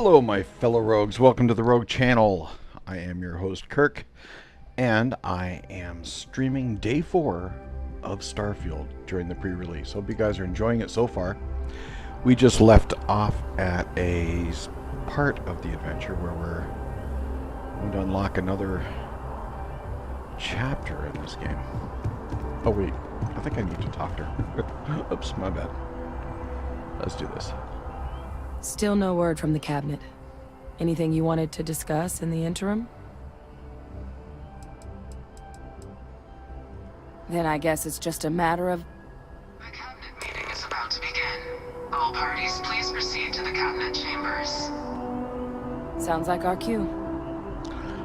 Hello, my fellow rogues. Welcome to the Rogue Channel. I am your host, Kirk, and I am streaming day 4 of Starfield during the pre-release. Hope you guys are enjoying it so far. We just left off at a part of the adventure where we're going to unlock another chapter in this game. Oh wait, I think I need to talk to her. Oops, my bad. Let's do this. Still no word from the cabinet. Anything you wanted to discuss in the interim? Then I guess it's just a matter of... The cabinet meeting is about to begin. All parties, please proceed to the cabinet chambers. Sounds like our cue.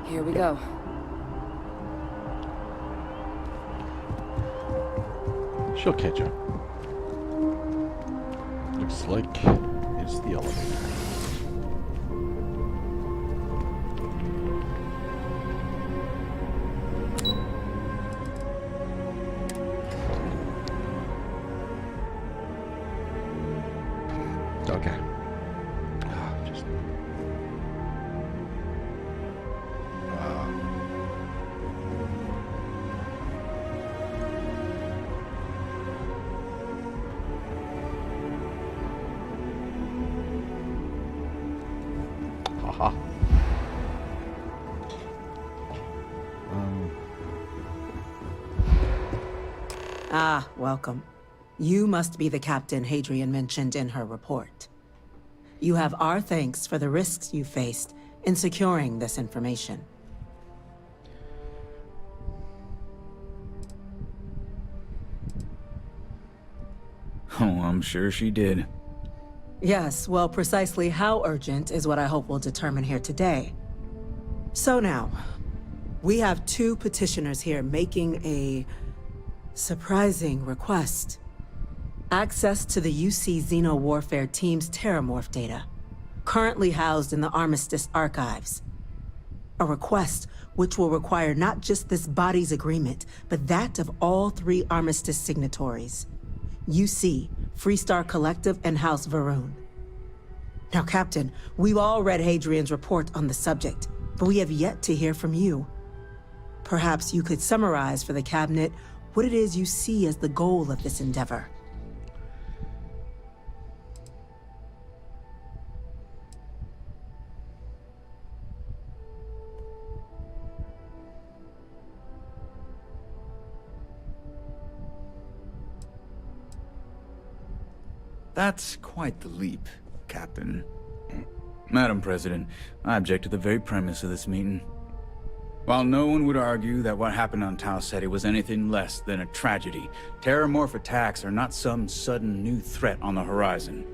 Here we go. She'll catch up. Looks like it's the elevator. Okay. Just... Haha. Ah, welcome. You must be the captain Hadrian mentioned in her report. You have our thanks for the risks you faced in securing this information. Oh, I'm sure she did. Yes, well, precisely how urgent is what I hope we'll determine here today. So now, we have two petitioners here making a surprising request. Access to the UC Xeno Warfare Team's Terramorph data, currently housed in the Armistice archives. A request which will require not just this body's agreement, but that of all three Armistice signatories. UC, Freestar Collective, and House Varun. Now, Captain, we've all read Hadrian's report on the subject, but we have yet to hear from you. Perhaps you could summarize for the Cabinet what it is you see as the goal of this endeavor. That's quite the leap, Captain. Madam President, I object to the very premise of this meeting. While no one would argue that what happened on Tau Ceti was anything less than a tragedy, Terramorph attacks are not some sudden new threat on the horizon.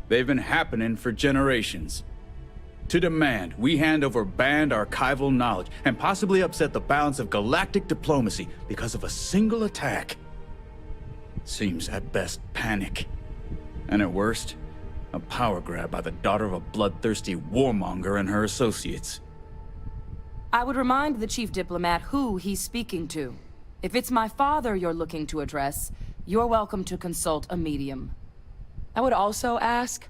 They've been happening for generations. To demand we hand over banned archival knowledge and possibly upset the balance of galactic diplomacy because of a single attack seems at best panic. And at worst, a power grab by the daughter of a bloodthirsty warmonger and her associates. I would remind the chief diplomat who he's speaking to. If it's my father you're looking to address, you're welcome to consult a medium. I would also ask,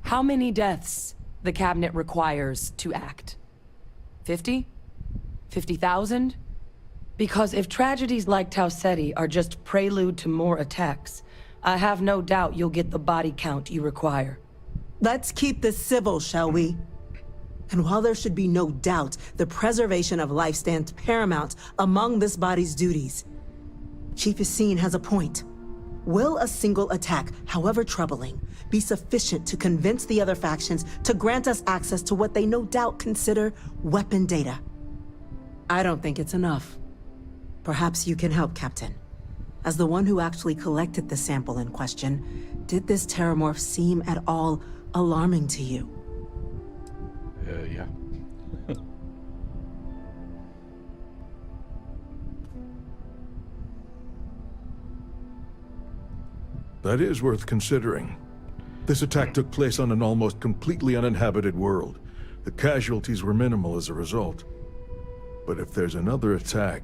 how many deaths the cabinet requires to act? 50? 50,000? Because if tragedies like Tau Ceti are just prelude to more attacks, I have no doubt you'll get the body count you require. Let's keep this civil, shall we? And while there should be no doubt the preservation of life stands paramount among this body's duties, Chief Yassine has a point. Will a single attack, however troubling, be sufficient to convince the other factions to grant us access to what they no doubt consider weapon data? I don't think it's enough. Perhaps you can help, Captain. As the one who actually collected the sample in question, did this Terramorph seem at all alarming to you? Yeah. That is worth considering. This attack took place on an almost completely uninhabited world. The casualties were minimal as a result. But if there's another attack,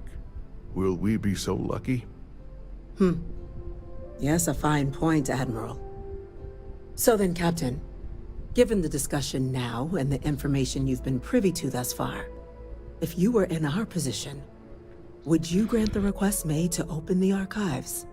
will we be so lucky? Yes, a fine point, Admiral. So then, Captain, Given the discussion now and the information you've been privy to thus far, if you were in our position, would you grant the request made to open the archives?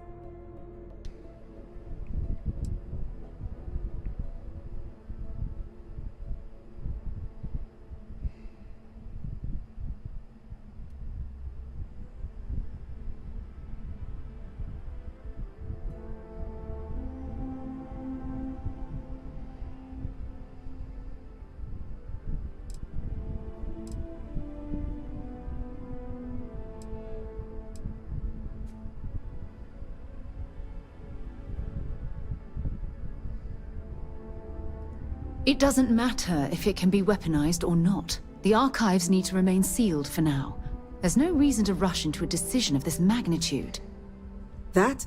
It doesn't matter if it can be weaponized or not. The archives need to remain sealed for now. There's no reason to rush into a decision of this magnitude. That?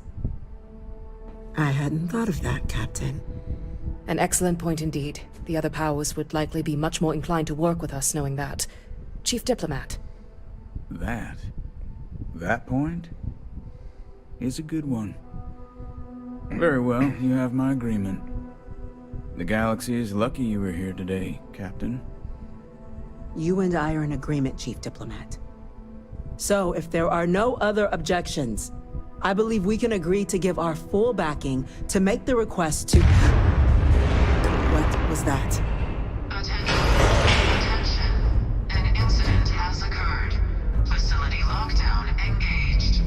I hadn't thought of that, Captain. An excellent point indeed. The other powers would likely be much more inclined to work with us knowing that. Chief Diplomat. That point is a good one. Very well, you have my agreement. The galaxy is lucky you were here today, Captain. You and I are in agreement, Chief Diplomat. So, if there are no other objections, I believe we can agree to give our full backing to make the request to... What was that? Attention. An incident has occurred. Facility lockdown engaged.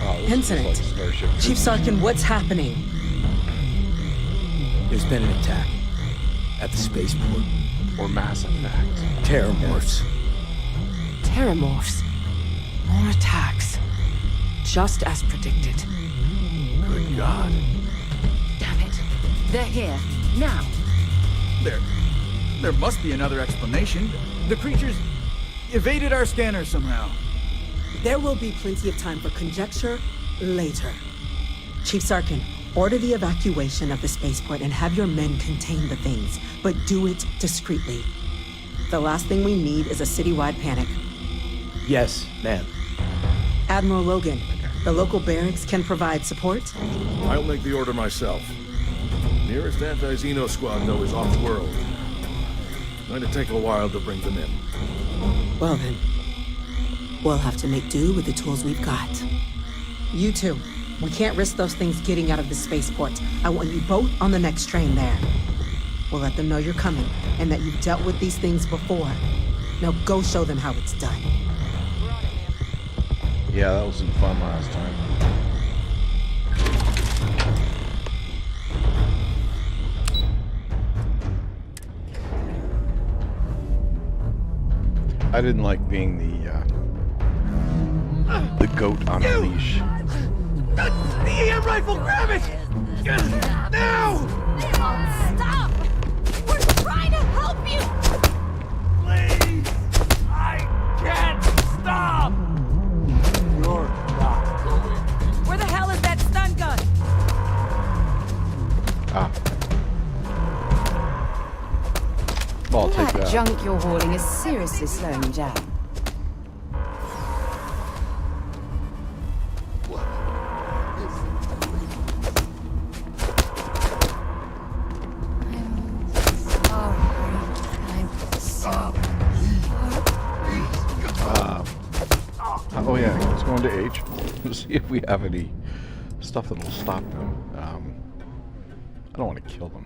Oh, this is Incident. like Starship. Chief Sarkin, what's happening? There's been an attack at the spaceport. Or Mass Effect. Terramorphs. Terramorphs. More attacks. Just as predicted. Good God. Damn it. They're here. Now. There must be another explanation. The creatures evaded our scanner somehow. There will be plenty of time for conjecture later. Chief Sarkin, order the evacuation of the spaceport and have your men contain the things, but do it discreetly. The last thing we need is a citywide panic. Yes, ma'am. Admiral Logan, the local barracks can provide support? I'll make the order myself. Nearest anti-Xeno squad, though, is off-world. Going to take a while to bring them in. Well then, we'll have to make do with the tools we've got. You two, we can't risk those things getting out of the spaceport. I want you both on the next train there. We'll let them know you're coming, and that you've dealt with these things before. Now go show them how it's done. Yeah, that wasn't fun last time. I didn't like being the goat on a leash. The EM rifle, grab it! Now! Stop! We're trying to help you! Please! I can't stop! You're not going. Where the hell is that stun gun? Ah. Well, I'll take That that. junk you're hauling is seriously slowing you down. Oh yeah, let's go into H. Let's see if we have any stuff that'll stop them. I don't want to kill them.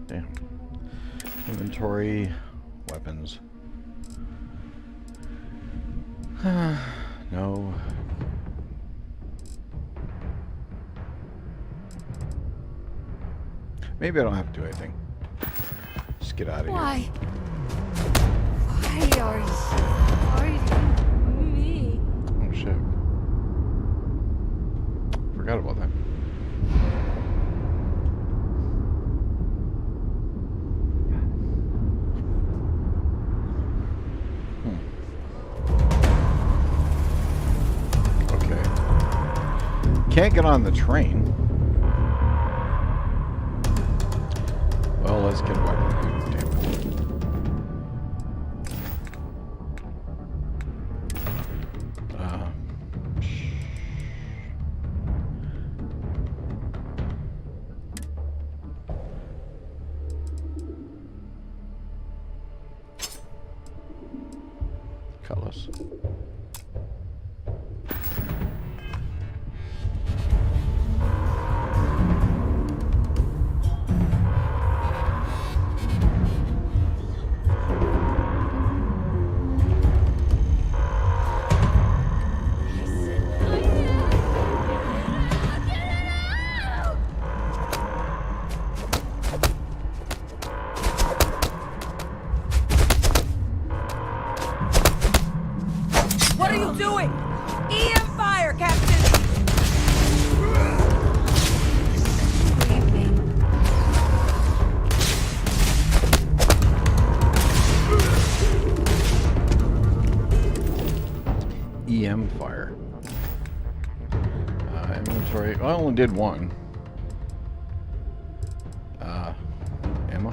Damn. Inventory, weapons. No. Maybe I don't have to do anything. Just get out of here. Why? Why are you hurting me? Oh shit. Forgot about that. Okay. Can't get on the train. Well, let's get a weapon. Damn it. cutlass. What are you doing? EM fire, Captain! EM fire. Inventory. I only did one. Ammo.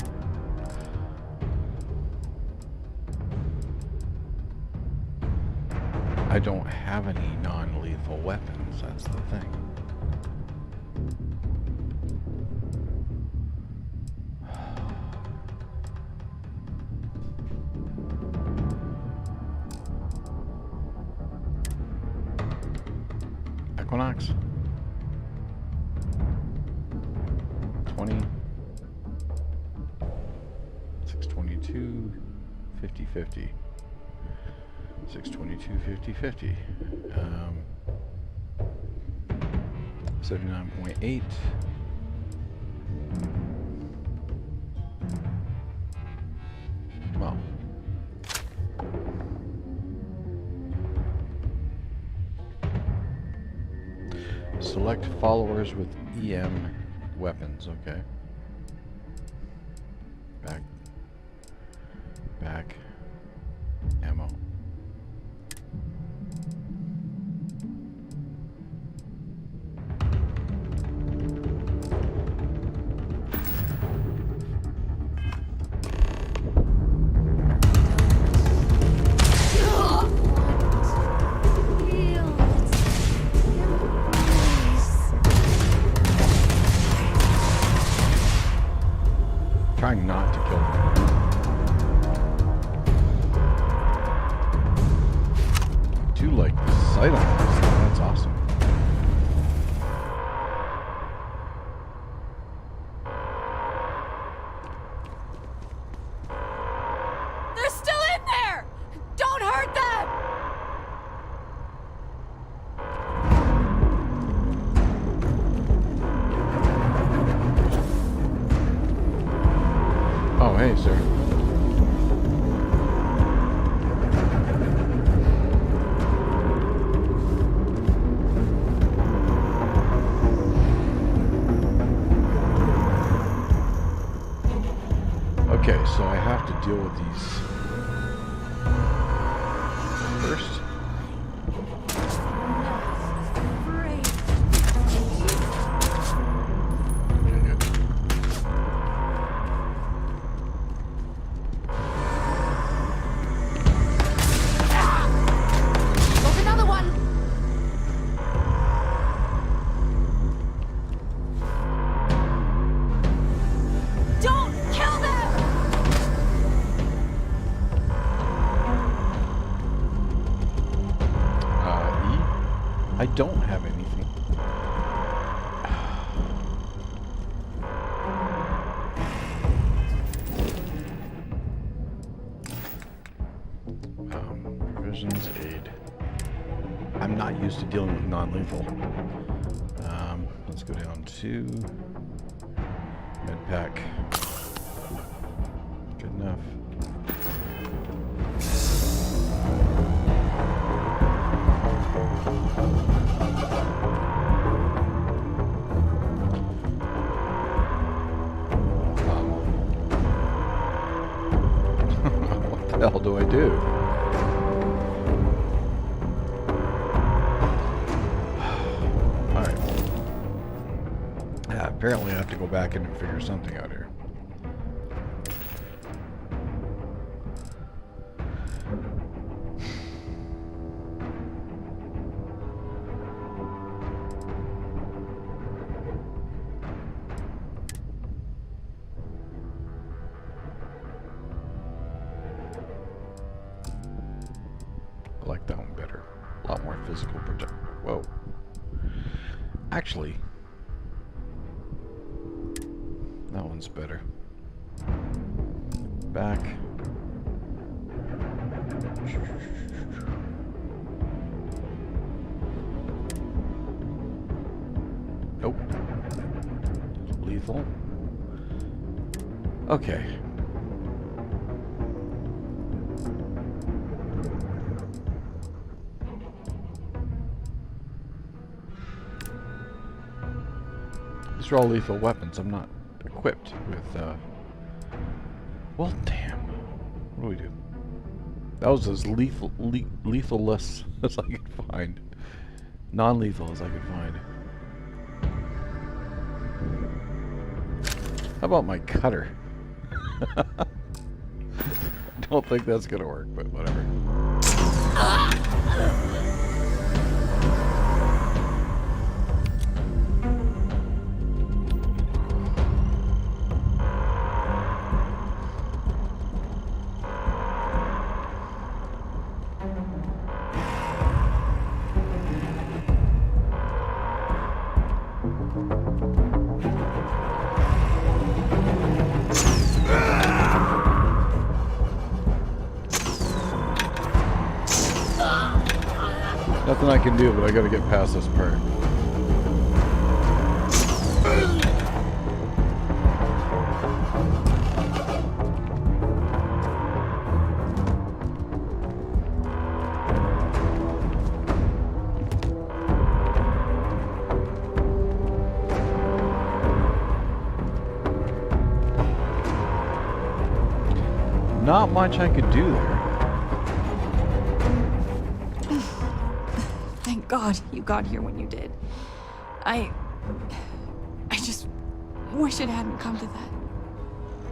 I don't have any non-lethal weapons, that's the thing. Equinox. 20. 622. 50-50. 622, 50-50. 79.8. Well. Select followers with EM weapons, okay. Back. Ammo. Trying not to kill them. Two like sight on this thing. That's awesome. They're still in there! Don't hurt them! Oh, hey, sir. Okay, so I have to deal with these first. Okay, good. Got another one! Don't kill them! E? I don't have anything. Provisions, aid. I'm not used to dealing with non-lethal. Let's go down to med pack. Good enough. What the hell do I do? Alright. Yeah, apparently I have to go back in and figure something out here. Actually, that one's better. Back. Nope. Lethal. Okay. These are all lethal weapons. I'm not equipped with, well, damn. What do we do? That was as lethal-less as I could find. Non-lethal as I could find. How about my cutter? I don't think that's gonna work, but whatever. Nothing I can do, but I gotta get past this part. Not much I could do there. Thank God you got here when you did. I just wish it hadn't come to that.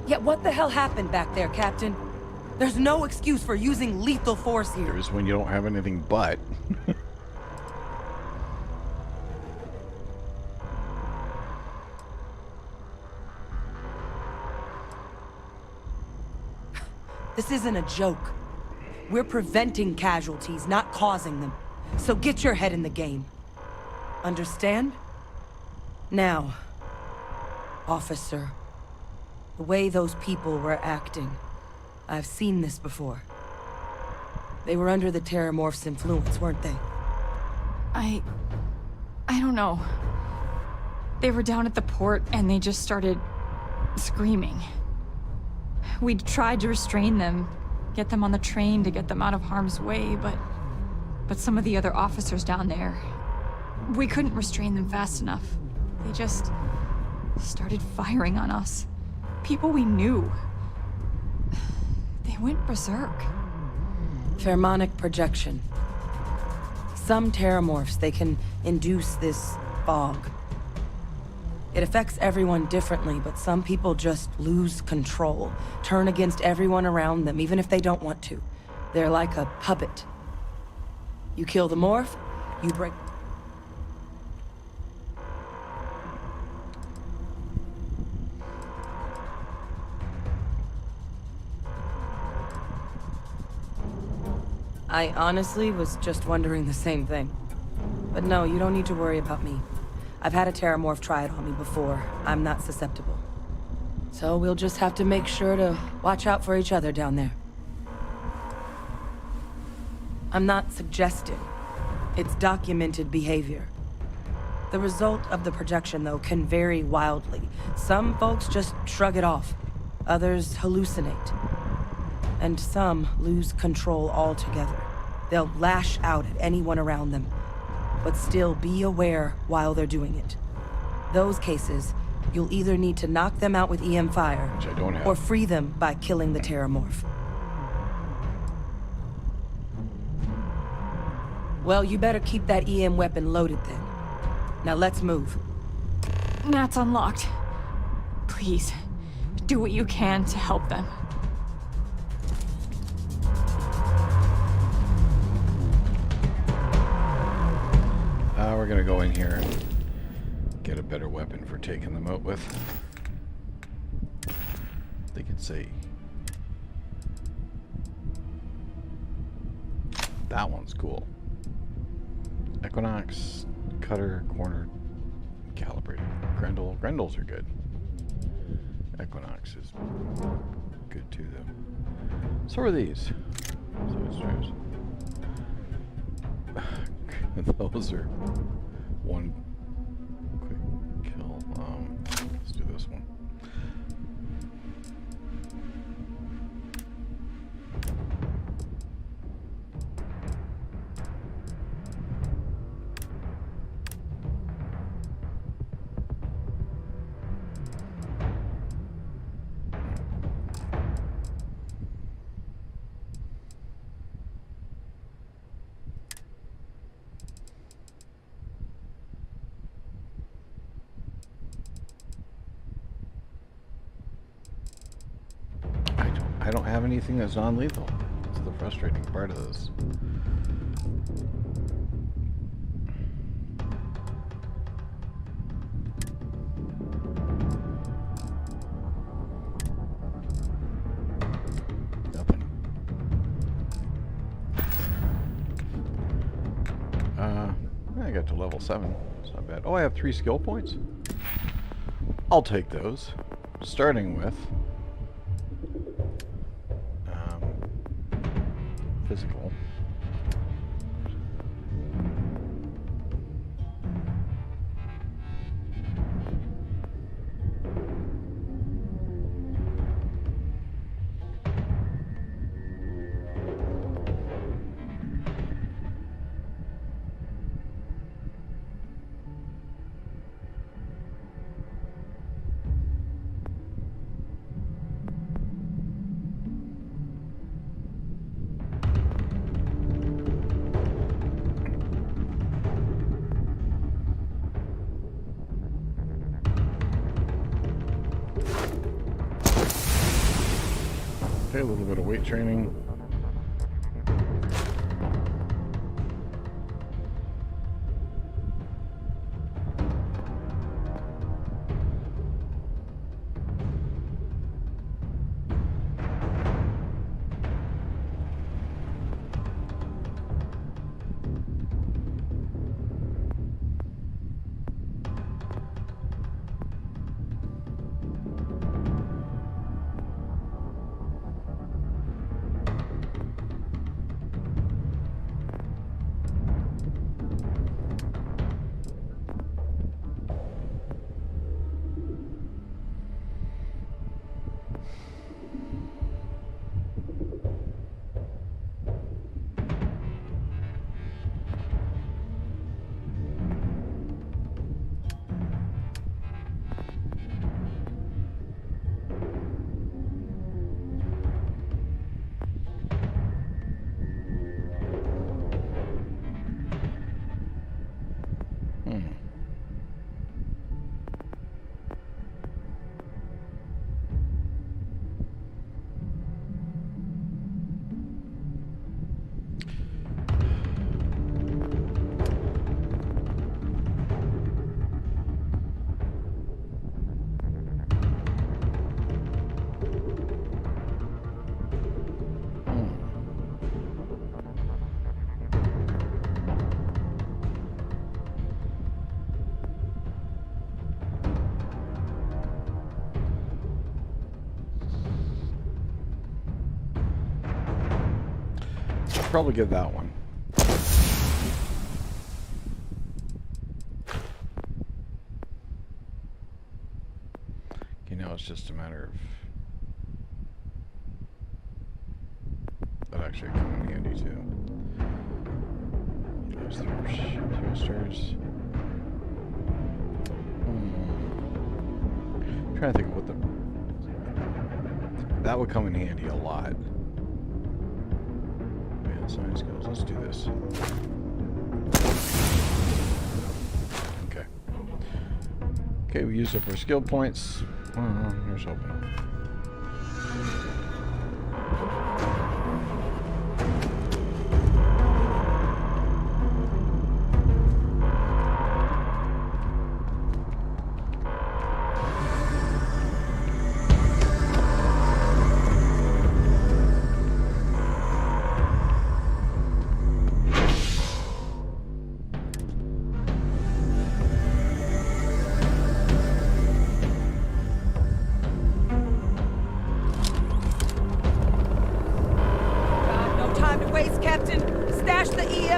Yet what the hell happened back there, Captain? There's no excuse for using lethal force here. There's when you don't have anything but. This isn't a joke. We're preventing casualties, not causing them. So get your head in the game. Understand? Now, officer, the way those people were acting, I've seen this before. They were under the Terramorph's influence, weren't they? I don't know. They were down at the port and they just started screaming. We tried to restrain them, get them on the train to get them out of harm's way, but some of the other officers down there, we couldn't restrain them fast enough. They just started firing on us. People we knew. They went berserk. Pheromonic projection. Some Terramorphs, they can induce this fog. It affects everyone differently, but some people just lose control, turn against everyone around them, even if they don't want to. They're like a puppet. You kill the morph, you break... I honestly was just wondering the same thing. But no, you don't need to worry about me. I've had a Terramorph try it on me before. I'm not susceptible. So we'll just have to make sure to watch out for each other down there. I'm not suggesting. It's documented behavior. The result of the projection, though, can vary wildly. Some folks just shrug it off. Others hallucinate. And some lose control altogether. They'll lash out at anyone around them, but still be aware while they're doing it. Those cases, you'll either need to knock them out with EM fire, Which I don't have. or free them by killing the Terramorph. Well, you better keep that EM weapon loaded then. Now let's move. Nat's unlocked. Please, do what you can to help them. We're gonna go in here and get a better weapon for taking them out with. They can say that one's cool. Equinox, cutter, corner, calibrated. Grendels are good. Equinox is good too, though. So are these. Those are one quick kill. Let's do this one. I don't have anything that's non-lethal. That's the frustrating part of this. Nothing. I got to level 7. It's not bad. Oh, I have 3 skill points? I'll take those. Starting with physical. Okay, a little bit of weight training. Probably get that one. You know, it's just a matter of that actually come in handy too. Those thrusters. I'm trying to think of what that would come in handy a lot. Science skills. Let's do this. Okay. Okay, we used up our skill points. Here's hoping.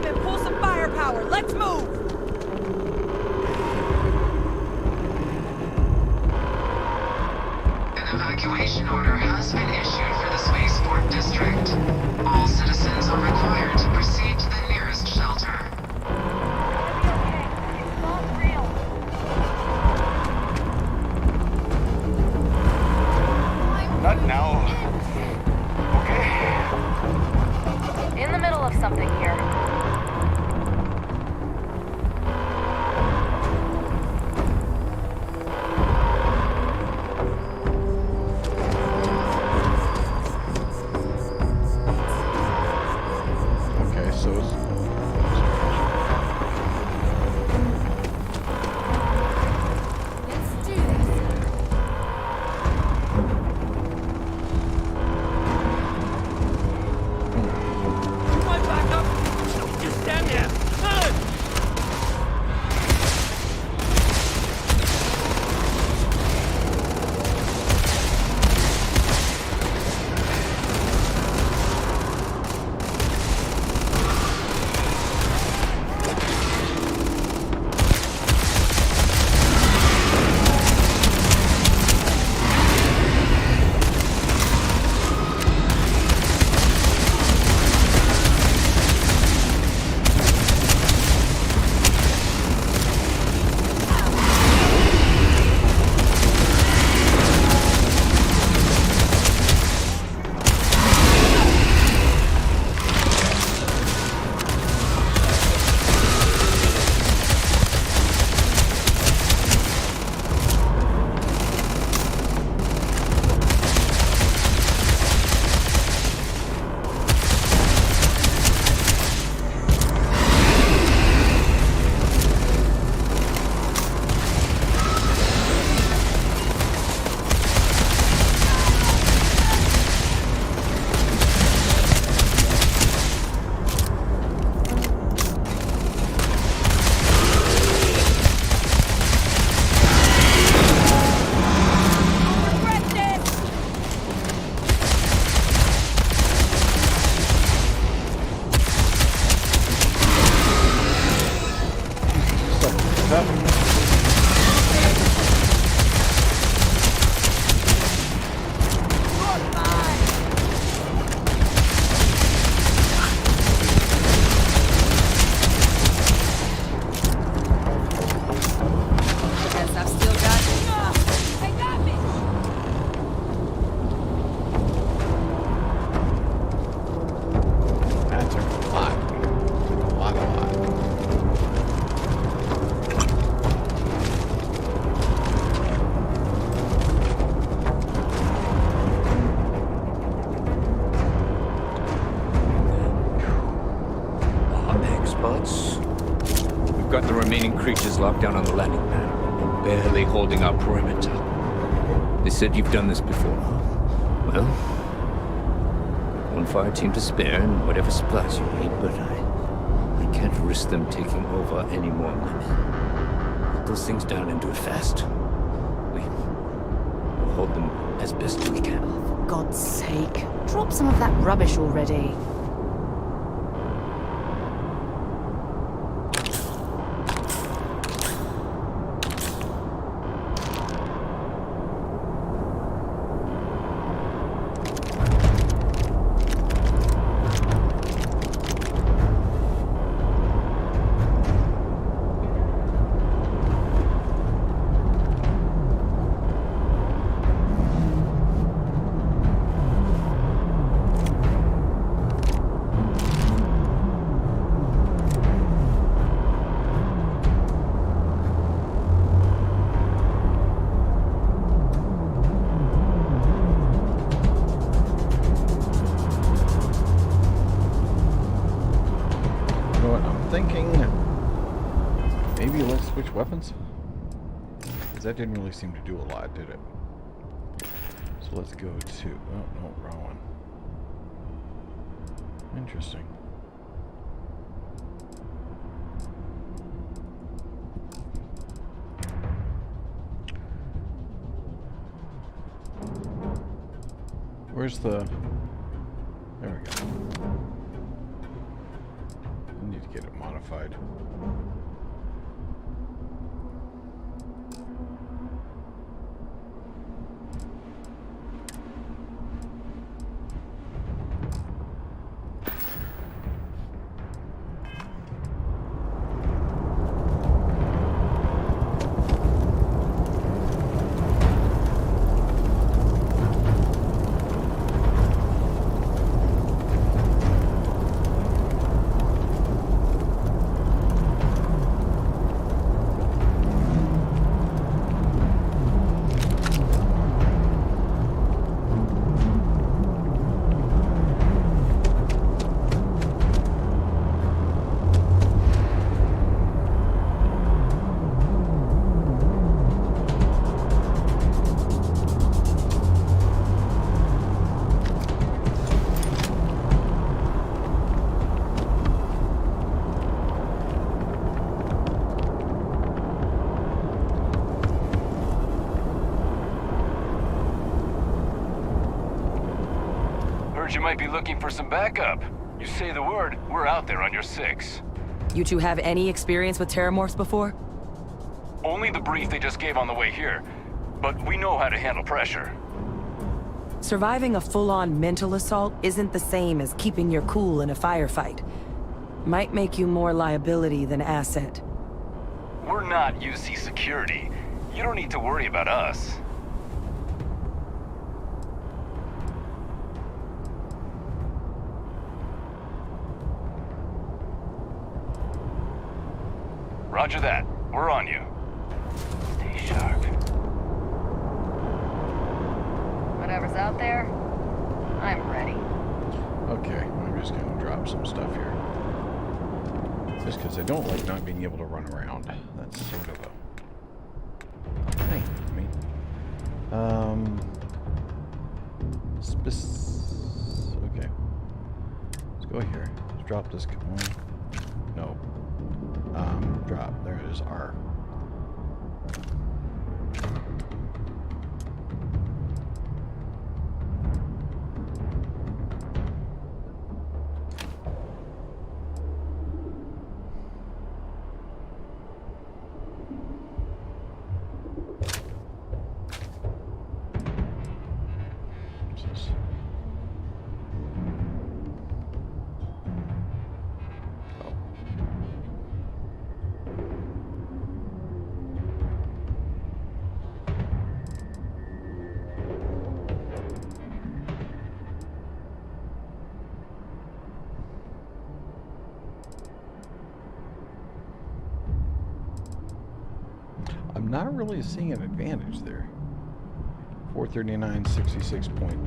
them and pull some firepower. Let's move! An evacuation order has been issued for the spaceport district. All citizens are required to proceed to the nearest shelter. Not now. Okay? In the middle of something here. Okay, so it's... Let's do this. My backup! Don't just stand there! Run! Guess I've still got... They got me! That took a lot. Took a lot. Hot egg spots. We've got the remaining creatures locked down on the landing pad. We're barely holding our perimeter. They said you've done this before. Well, one fire team to spare and whatever supplies you need, but I can't risk them taking over any more women. Put those things down and do it fast. We'll hold them as best we can. For God's sake, drop some of that rubbish already. Thinking maybe let's switch weapons, because that didn't really seem to do a lot, did it? So let's go to, oh no, wrong one. Interesting. Where's the, there we go. I need to get it modified. You might be looking for some backup. You say the word, we're out there on your 6. You two have any experience with terramorphs before? Only the brief they just gave on the way here, but we know how to handle pressure. Surviving a full-on mental assault isn't the same as keeping your cool in a firefight. Might make you more liability than asset. We're not UC security. You don't need to worry about us. Roger that. We're on you. Stay sharp. Whatever's out there, I'm ready. Okay, I'm just gonna drop some stuff here. Just because I don't like not being able to run around. That's sort of a thing for me. Okay. Let's go here. Let's drop this one. No. Drop. There it is. R. What's this? I'm not really seeing an advantage there. 439, 66.2.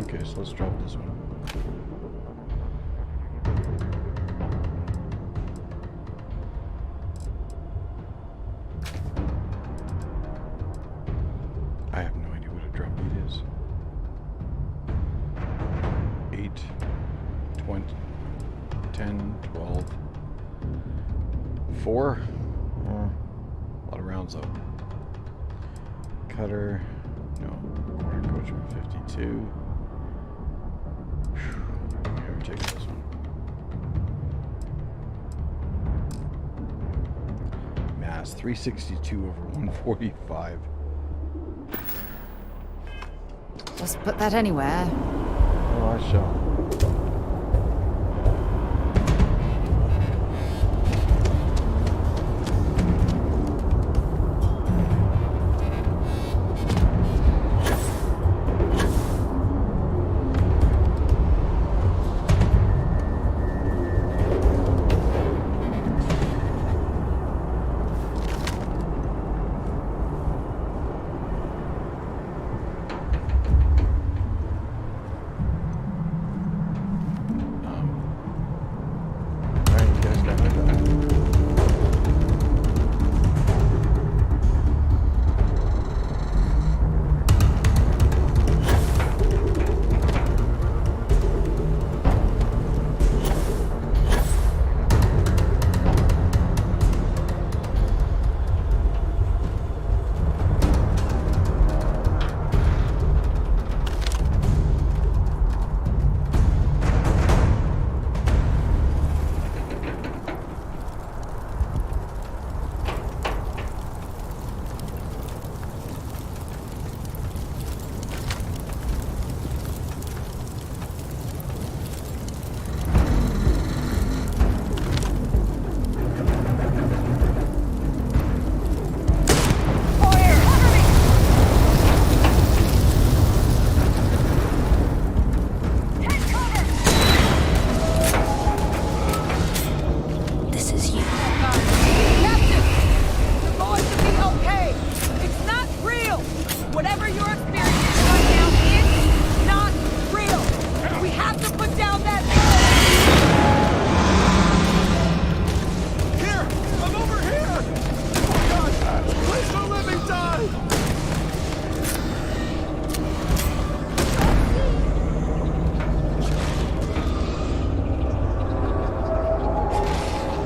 Okay, so let's drop this one. I have no idea what a drop beat is. 8, 20, 10, 12, 4. A lot of rounds though. Cutter, no. Corner coachman 52. Here, take this one. Mass 362 over 145. Just put that anywhere. Oh, I shall.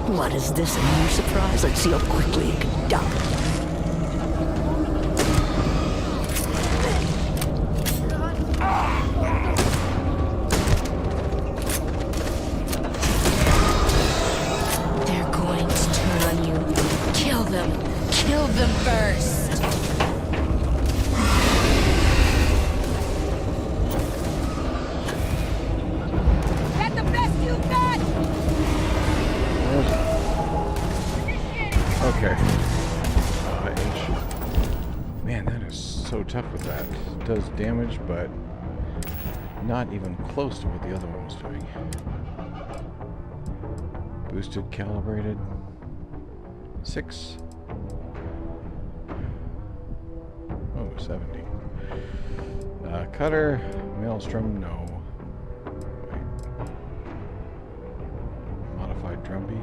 What is this, a new surprise? Let's see how quickly it can die. They're going to turn on you. Kill them. Kill them first. Okay. Man, that is so tough with that. It does damage, but not even close to what the other one was doing. Boosted, calibrated. 6. Oh, 70. Cutter, maelstrom, no. Wait. Modified drumbeat.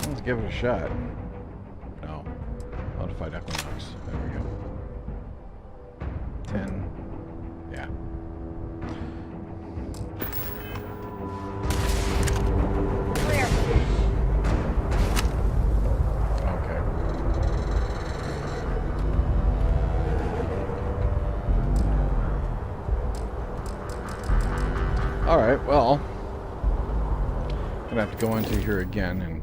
Let's give it a shot. No. Modified Equinox. There we go. 10. Yeah. Clear. Okay. Alright, well. Gonna have to go into here again and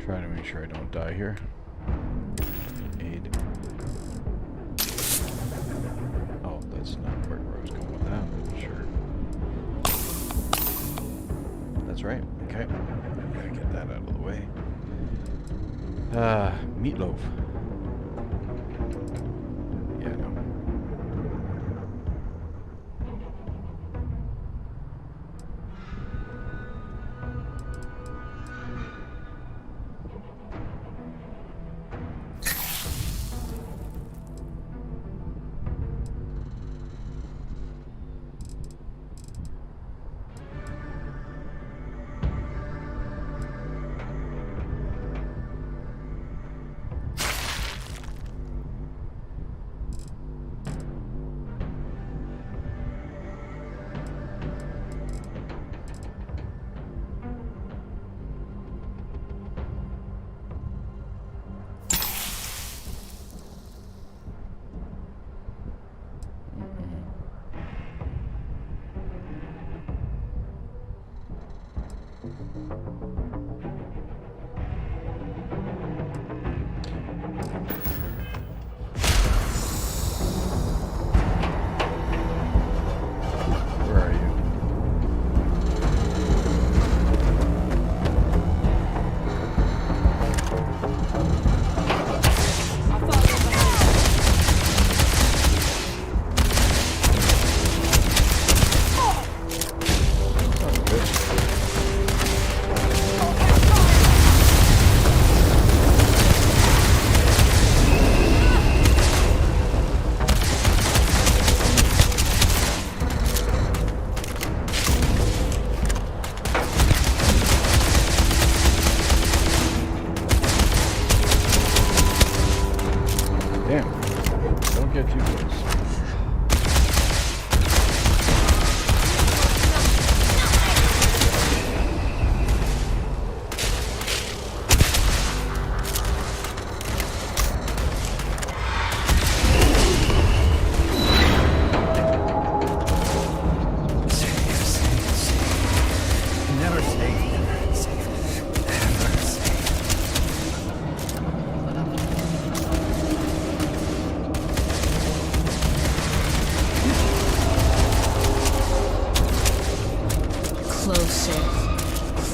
try to make sure I don't die here. Aid. Oh, that's not where I was going with that. Sure. That's right. Okay. Gotta get that out of the way. Meatloaf. Yeah, no.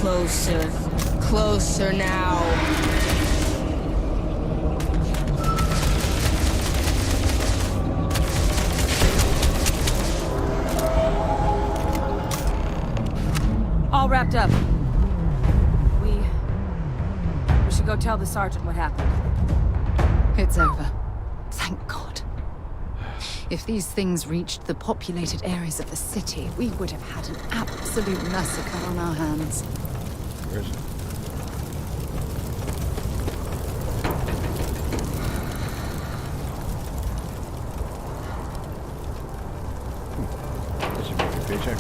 Closer. Closer now. All wrapped up. We should go tell the sergeant what happened. It's over. Thank God. If these things reached the populated areas of the city, we would have had an absolute massacre on our hands. Where is it? This should make a paycheck.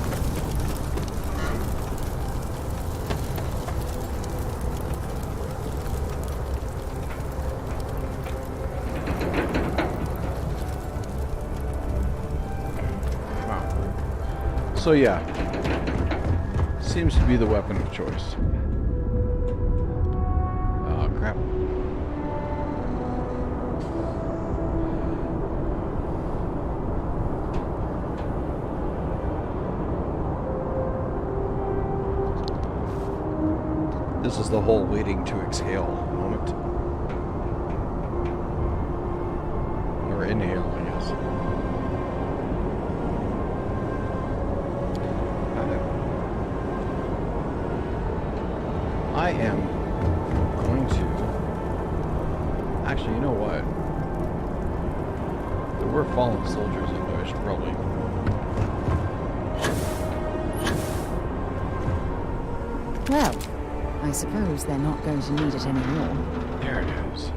So yeah, seems to be the weapon of choice. Oh crap. This is the whole waiting to exhale moment. Or inhale, I guess. I am going to... Actually, you know what? There were fallen soldiers in there. I should probably... Well, I suppose they're not going to need it anymore. There it is.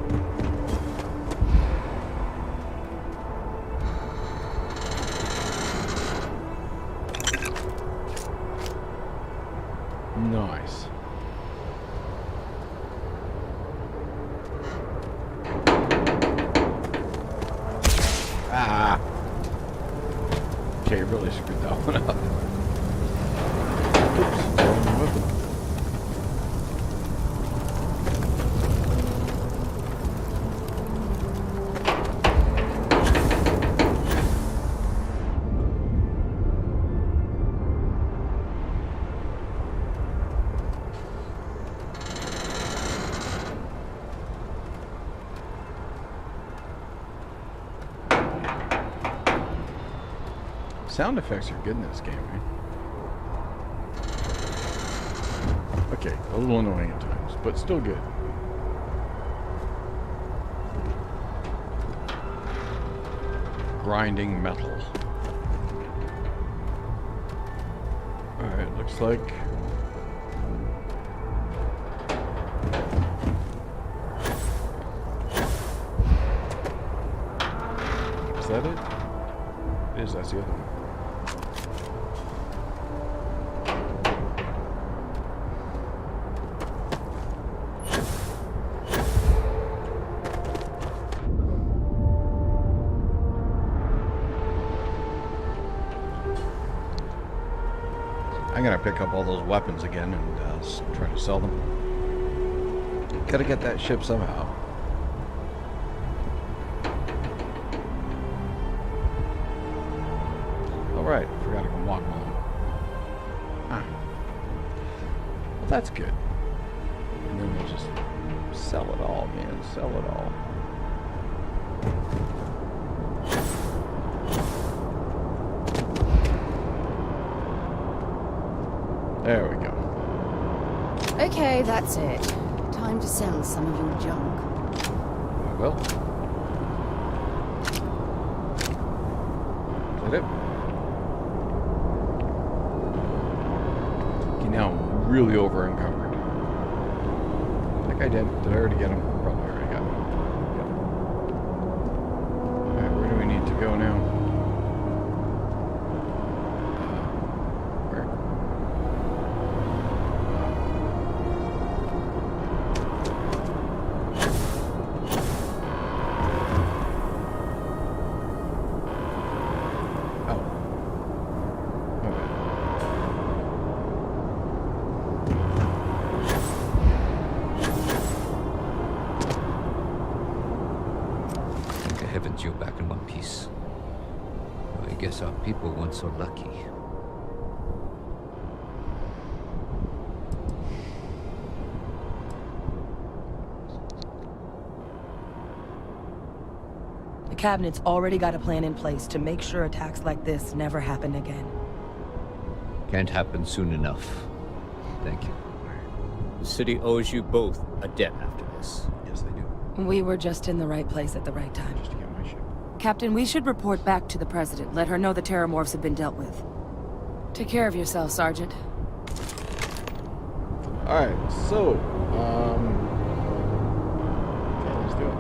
Nice. Ah. Okay, really screwed that one up. Oops, wrong weapon. Sound effects are good in this game, right? Okay, a little annoying at times, but still good. Grinding metal. Alright, looks like... Is that it? It is, that's the other one. I'm gonna pick up all those weapons again and try to sell them. Gotta get that ship somehow. Alright, forgot I can walk along. Ah. Well, that's good. And then we'll just sell it all, man. Sell it all. There we go. Okay, that's it. Time to sell some of your junk. I will. Is that it? Okay, now I'm really over encumbered. I think I did. Did I already get them? Probably already got them. Yep. Alright, where do we need to go now? Where? Oh. Okay. Thank the heavens you're back in one piece. I guess our people weren't so lucky. The Cabinet's already got a plan in place to make sure attacks like this never happen again. Can't happen soon enough. Thank you. The city owes you both a debt after this. Yes, they do. We were just in the right place at the right time. Just to get my ship. Captain, we should report back to the President. Let her know the Terramorphs have been dealt with. Take care of yourself, Sergeant. Alright, so, okay, let's do it.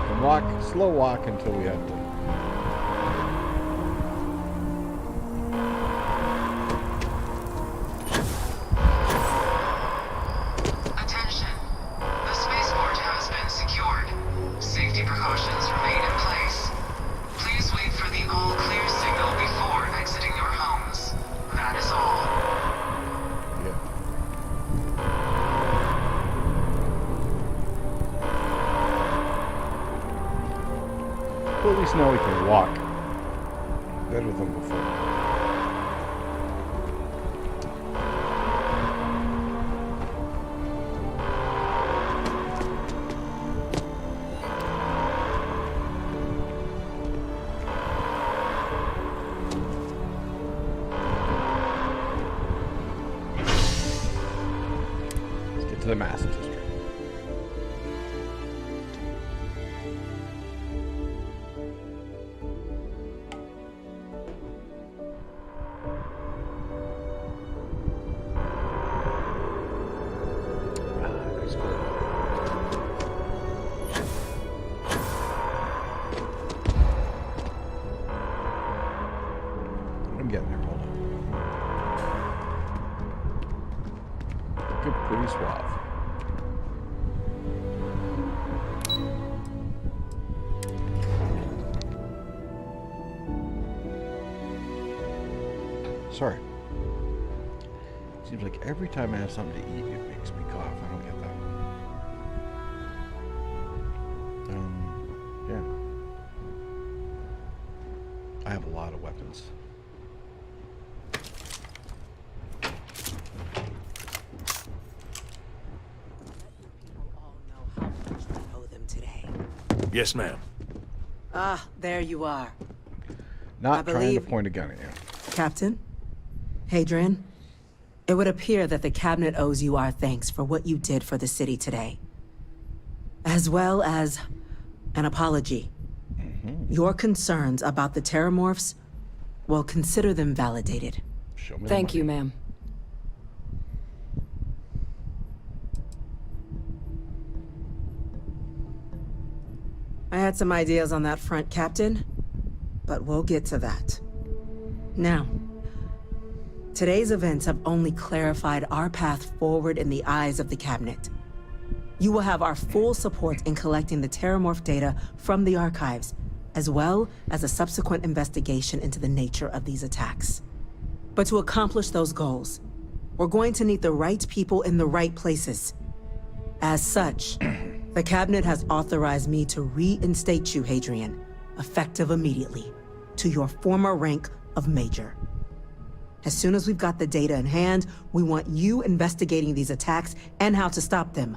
We can walk, slow walk until we have to. Attention. The spaceport precautions remain in place. Please wait for the all-clear signal before exiting your homes. That is all. Well, at least now we can walk better than before. Let's get to the Mass District. I'm getting there, hold on. Looking pretty suave. Sorry. Seems like every time I have something to eat, it makes me cough. I don't get that. Yeah. I have a lot of weapons. Yes, ma'am. Ah, there you are. Not trying to point a gun at you. Captain? Hadrian? It would appear that the cabinet owes you our thanks for what you did for the city today. As well as an apology. Your concerns about the Terramorphs, well, consider them validated. Show me the Thank money. you, ma'am. I had some ideas on that front, Captain, but we'll get to that. Now, today's events have only clarified our path forward in the eyes of the Cabinet. You will have our full support in collecting the Terramorph data from the archives, as well as a subsequent investigation into the nature of these attacks. But to accomplish those goals, we're going to need the right people in the right places. As such, the Cabinet has authorized me to reinstate you, Hadrian, effective immediately, to your former rank of Major. As soon as we've got the data in hand, we want you investigating these attacks and how to stop them.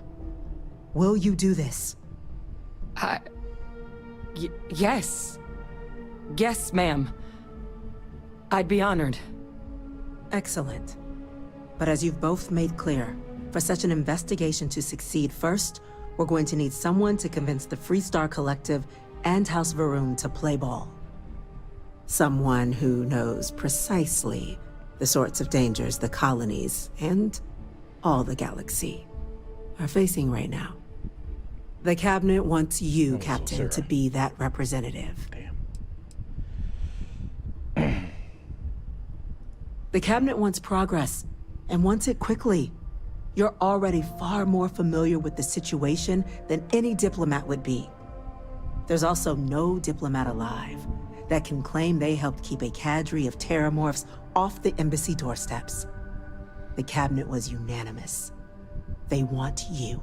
Will you do this? Yes. Yes, ma'am. I'd be honored. Excellent. But as you've both made clear, for such an investigation to succeed first, we're going to need someone to convince the Freestar Collective and House Varun to play ball. Someone who knows precisely the sorts of dangers the colonies and all the galaxy are facing right now. The Cabinet wants you, Captain, to be that representative. Damn. The Cabinet wants progress, and wants it quickly. You're already far more familiar with the situation than any diplomat would be. There's also no diplomat alive that can claim they helped keep a cadre of Terramorphs off the embassy doorsteps. The Cabinet was unanimous. They want you.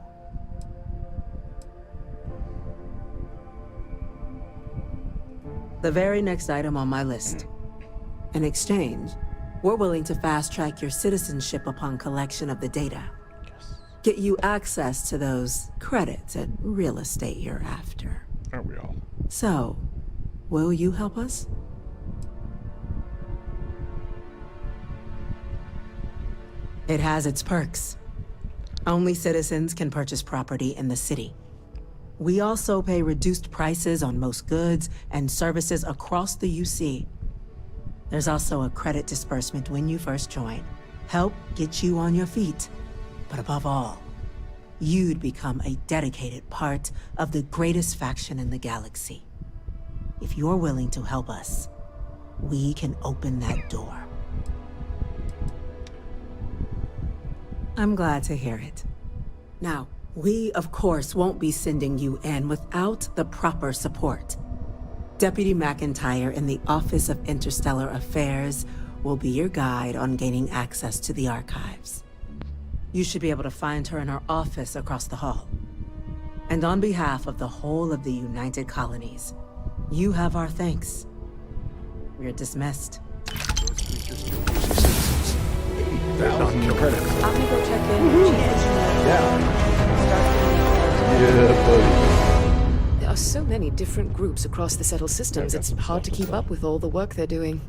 The very next item on my list. In exchange, we're willing to fast-track your citizenship upon collection of the data. Get you access to those credits and real estate you're after. Aren't we all? So, will you help us? It has its perks. Only citizens can purchase property in the city. We also pay reduced prices on most goods and services across the UC. There's also a credit disbursement when you first join. Help get you on your feet. But above all, you'd become a dedicated part of the greatest faction in the galaxy. If you're willing to help us, we can open that door. I'm glad to hear it. Now, We, of course, won't be sending you in without the proper support. Deputy McIntyre in the Office of Interstellar Affairs will be your guide on gaining access to the archives. You should be able to find her in her office across the hall. And on behalf of the whole of the United Colonies, you have our thanks. We're dismissed. Not in the credits. I'm gonna go check in. Yeah, buddy. There are so many different groups across the settled systems, it's hard to keep up with all the work they're doing.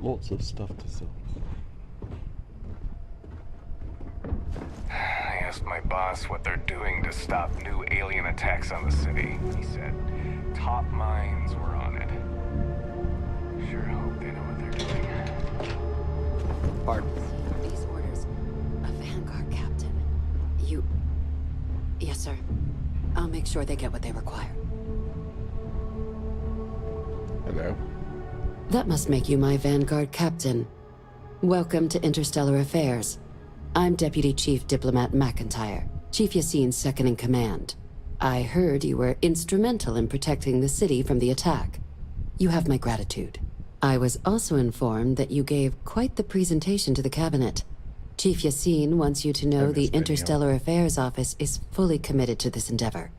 Lots of stuff to sell. I asked my boss what they're doing to stop new alien attacks on the city. He said top minds were on it. Sure hope they know what they're doing. Pardon? These orders. A Vanguard captain. You... Yes, sir. I'll make sure they get what they require. Hello? That must make you my Vanguard captain. Welcome to Interstellar Affairs. I'm Deputy Chief Diplomat McIntyre, Chief Yassine's second in command. I heard you were instrumental in protecting the city from the attack. You have my gratitude. I was also informed that you gave quite the presentation to the cabinet. Chief Yassine wants you to know the Interstellar Affairs Office is fully committed to this endeavor.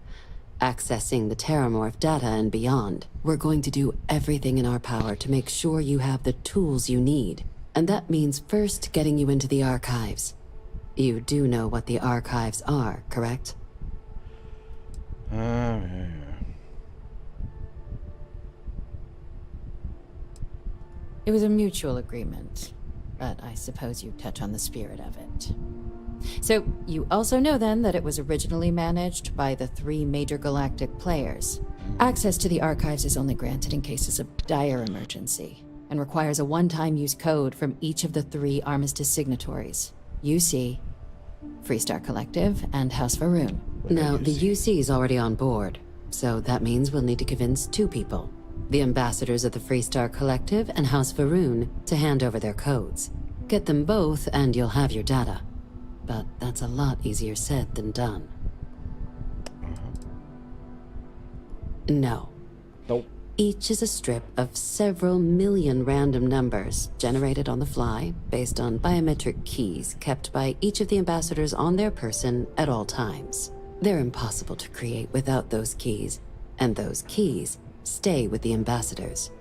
Accessing the Terramorph data and beyond. We're going to do everything in our power to make sure you have the tools you need. And that means first getting you into the archives. You do know what the archives are, correct? Yeah. It was a mutual agreement, but I suppose you touch on the spirit of it. So, you also know then that it was originally managed by the 3 major galactic players. Access to the archives is only granted in cases of dire emergency, and requires a one-time use code from each of the 3 Armistice signatories. UC, Freestar Collective, and House Varun. Now, the UC is already on board, so that means we'll need to convince 2 people. The ambassadors of the Freestar Collective and House Varun to hand over their codes. Get them both and you'll have your data. But that's a lot easier said than done. No. Nope. Each is a strip of several million random numbers generated on the fly based on biometric keys kept by each of the ambassadors on their person at all times. They're impossible to create without those keys, and those keys stay with the ambassadors,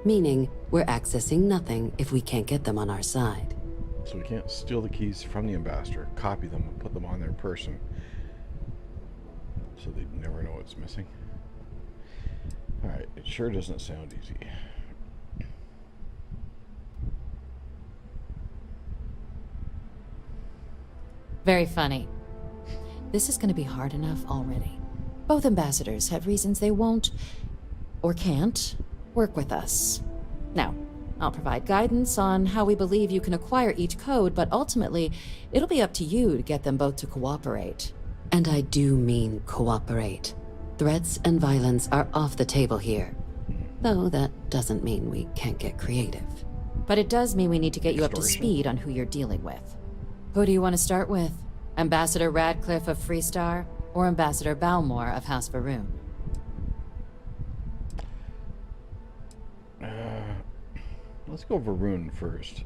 meaning we're accessing nothing if we can't get them on our side. So we can't steal the keys from the ambassador, copy them, and put them on their person, so they never know what's missing. Alright, it sure doesn't sound easy. Very funny. This is going to be hard enough already. Both ambassadors have reasons they won't, or can't, work with us. Now, I'll provide guidance on how we believe you can acquire each code, but ultimately, it'll be up to you to get them both to cooperate. And I do mean cooperate. Threats and violence are off the table here. Though that doesn't mean we can't get creative. But it does mean we need to get you up to speed on who you're dealing with. Who do you want to start with? Ambassador Radcliffe of Freestar, or Ambassador Balmore of House Varun? Let's go Varun first.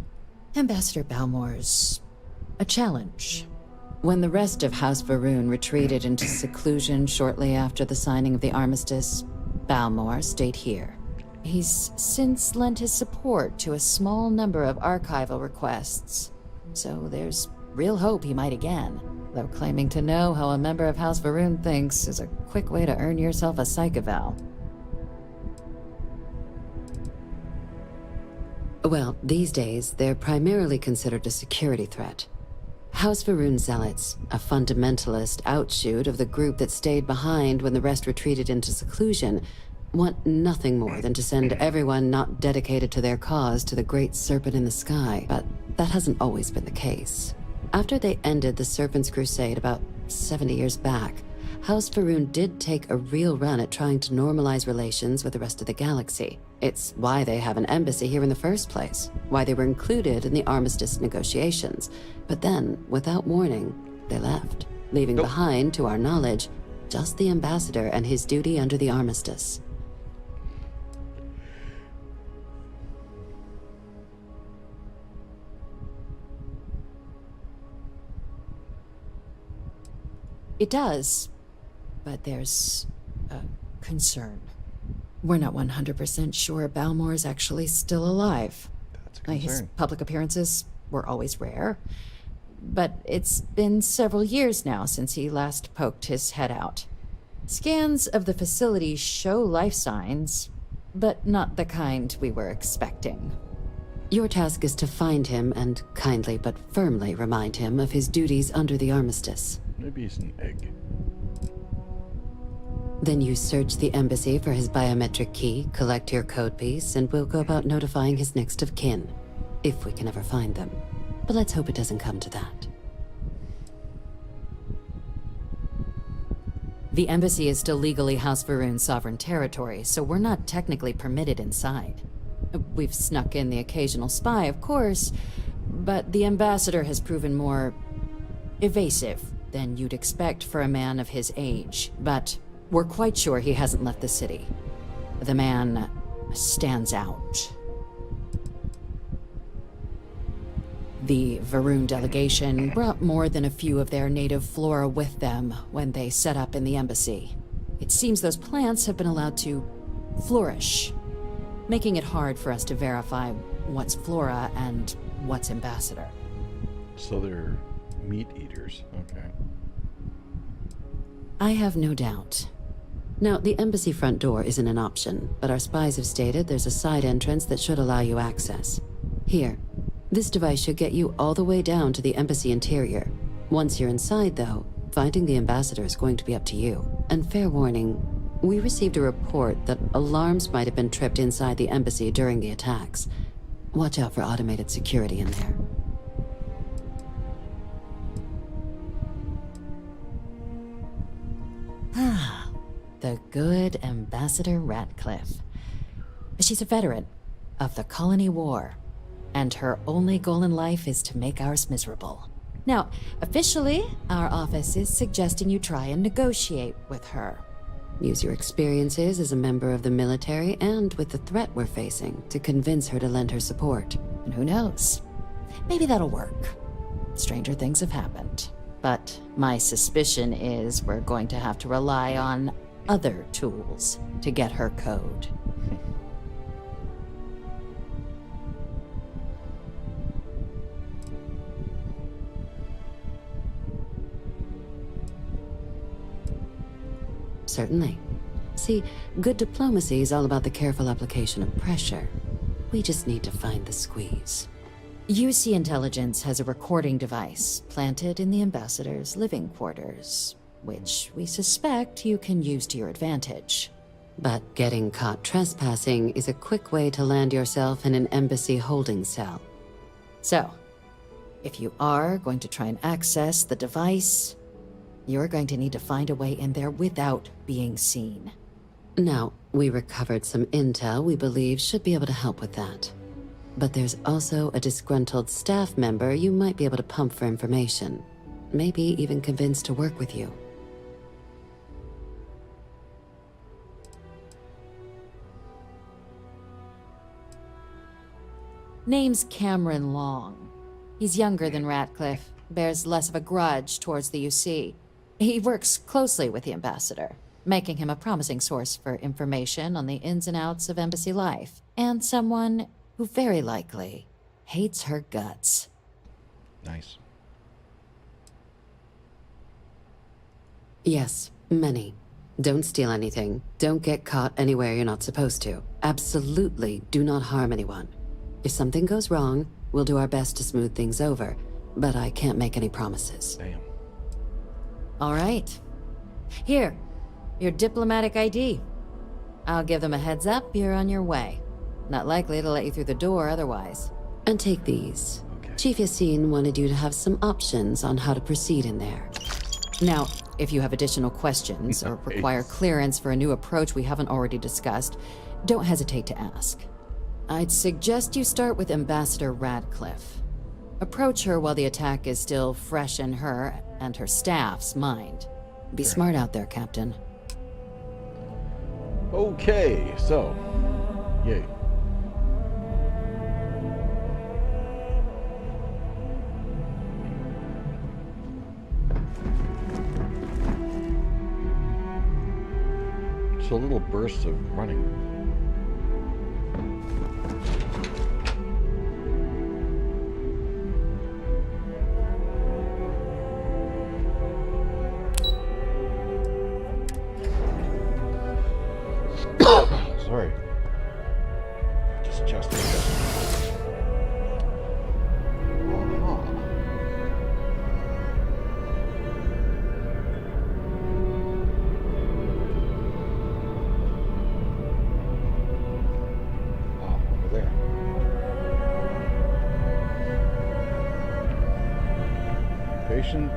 Ambassador Balmore's a challenge. When the rest of House Varun retreated into seclusion shortly after the signing of the armistice, Balmore stayed here. He's since lent his support to a small number of archival requests, so there's real hope he might again, though claiming to know how a member of House Varun thinks is a quick way to earn yourself a psych eval. Well, these days, they're primarily considered a security threat. House Varun Zealots, a fundamentalist outshoot of the group that stayed behind when the rest retreated into seclusion, want nothing more than to send everyone not dedicated to their cause to the Great Serpent in the Sky, but that hasn't always been the case. After they ended the Serpent's Crusade about 70 years back, House Varun did take a real run at trying to normalize relations with the rest of the galaxy. It's why they have an embassy here in the first place, why they were included in the armistice negotiations. But then, without warning, they left. leaving behind, to our knowledge, just the ambassador and his duty under the armistice. It does, but there's a concern. We're not 100% sure Balmor is actually still alive. That's a concern. His public appearances were always rare, but it's been several years now since he last poked his head out. Scans of the facility show life signs, but not the kind we were expecting. Your task is to find him and kindly but firmly remind him of his duties under the armistice. Maybe he's an egg. Then you search the embassy for his biometric key, collect your code piece, and we'll go about notifying his next of kin, if we can ever find them. But let's hope it doesn't come to that. The embassy is still legally House Varun's sovereign territory, so we're not technically permitted inside. We've snuck in the occasional spy, of course, but the ambassador has proven more evasive than you'd expect for a man of his age. But we're quite sure he hasn't left the city. The man stands out. The Varun delegation brought more than a few of their native flora with them when they set up in the embassy. It seems those plants have been allowed to flourish, making it hard for us to verify what's flora and what's ambassador. So they're meat eaters. Okay. I have no doubt. Now, the embassy front door isn't an option, but our spies have stated there's a side entrance that should allow you access. Here. This device should get you all the way down to the embassy interior. Once you're inside, though, finding the ambassador is going to be up to you. And fair warning, we received a report that alarms might have been tripped inside the embassy during the attacks. Watch out for automated security in there. Ah, the good Ambassador Ratcliffe. She's a veteran of the Colony War, and her only goal in life is to make ours miserable. Now, officially, our office is suggesting you try and negotiate with her. Use your experiences as a member of the military and with the threat we're facing to convince her to lend her support. And who knows? Maybe that'll work. Stranger things have happened. But my suspicion is we're going to have to rely on other tools to get her code. Certainly. See, good diplomacy is all about the careful application of pressure. We just need to find the squeeze. UC Intelligence has a recording device planted in the ambassador's living quarters, which we suspect you can use to your advantage. But getting caught trespassing is a quick way to land yourself in an embassy holding cell. So, if you are going to try and access the device, you're going to need to find a way in there without being seen. Now, we recovered some intel we believe should be able to help with that. But there's also a disgruntled staff member you might be able to pump for information. Maybe even convince to work with you. Name's Cameron Long. He's younger than Ratcliffe, bears less of a grudge towards the UC. He works closely with the ambassador, making him a promising source for information on the ins and outs of embassy life, and someone who very likely hates her guts. Nice. Yes, many. Don't steal anything. Don't get caught anywhere you're not supposed to. Absolutely do not harm anyone. If something goes wrong, we'll do our best to smooth things over, but I can't make any promises. Damn. All right. Here, your diplomatic ID. I'll give them a heads up, you're on your way. Not likely to let you through the door otherwise. And take these. Okay. Chief Yassine wanted you to have some options on how to proceed in there. Now, if you have additional questions or require clearance for a new approach we haven't already discussed, don't hesitate to ask. I'd suggest you start with Ambassador Ratcliffe. Approach her while the attack is still fresh in her, and her staff's mind. Be smart out there, Captain. Okay, so, yay. So little bursts of running. Sorry. Just adjusting this. Over there. Patient.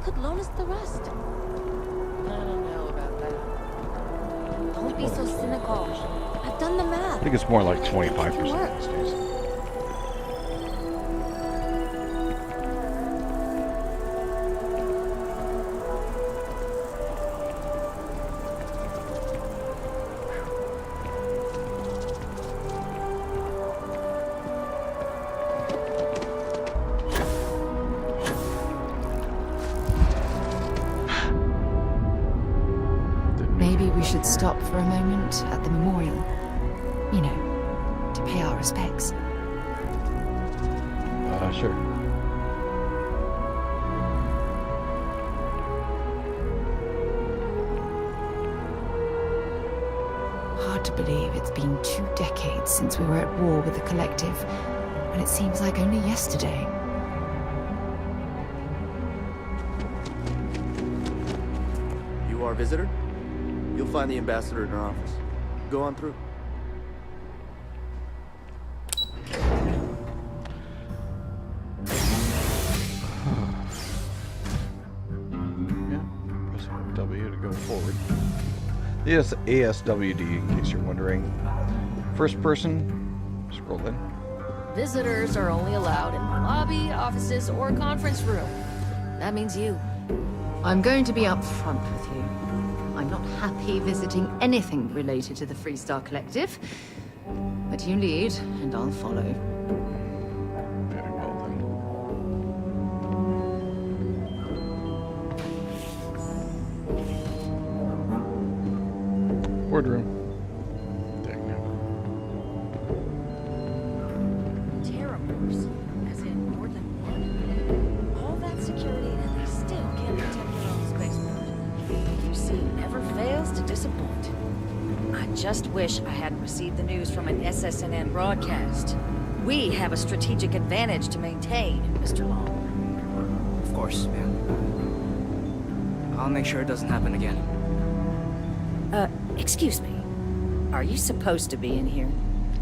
Could loan us the rest. I don't know about that. Don't be so cynical. I've done the math. I think it's more like 25% these days. Maybe we should stop for a moment at the memorial. You know, to pay our respects. Sure. Hard to believe it's been 2 decades since we were at war with the Collective, and it seems like only yesterday. You our visitor? You'll find the ambassador in her office. Go on through. Yeah, press W to go forward. Yes, ASWD, in case you're wondering. First person, scroll in. Visitors are only allowed in the lobby, offices, or conference room. That means you. I'm going to be upfront with you. I'm not happy visiting anything related to the Freestar Collective. But you lead, and I'll follow. Very well then. Boardroom. Terrorverse, as in more than one. All that security and they still can't protect their own spaceport. UC never fails to disappoint. I just wish I hadn't received the news from an SSNN broadcast. We have a strategic advantage to maintain, Mr. Long. Of course, ma'am. I'll make sure it doesn't happen again. Excuse me. Are you supposed to be in here?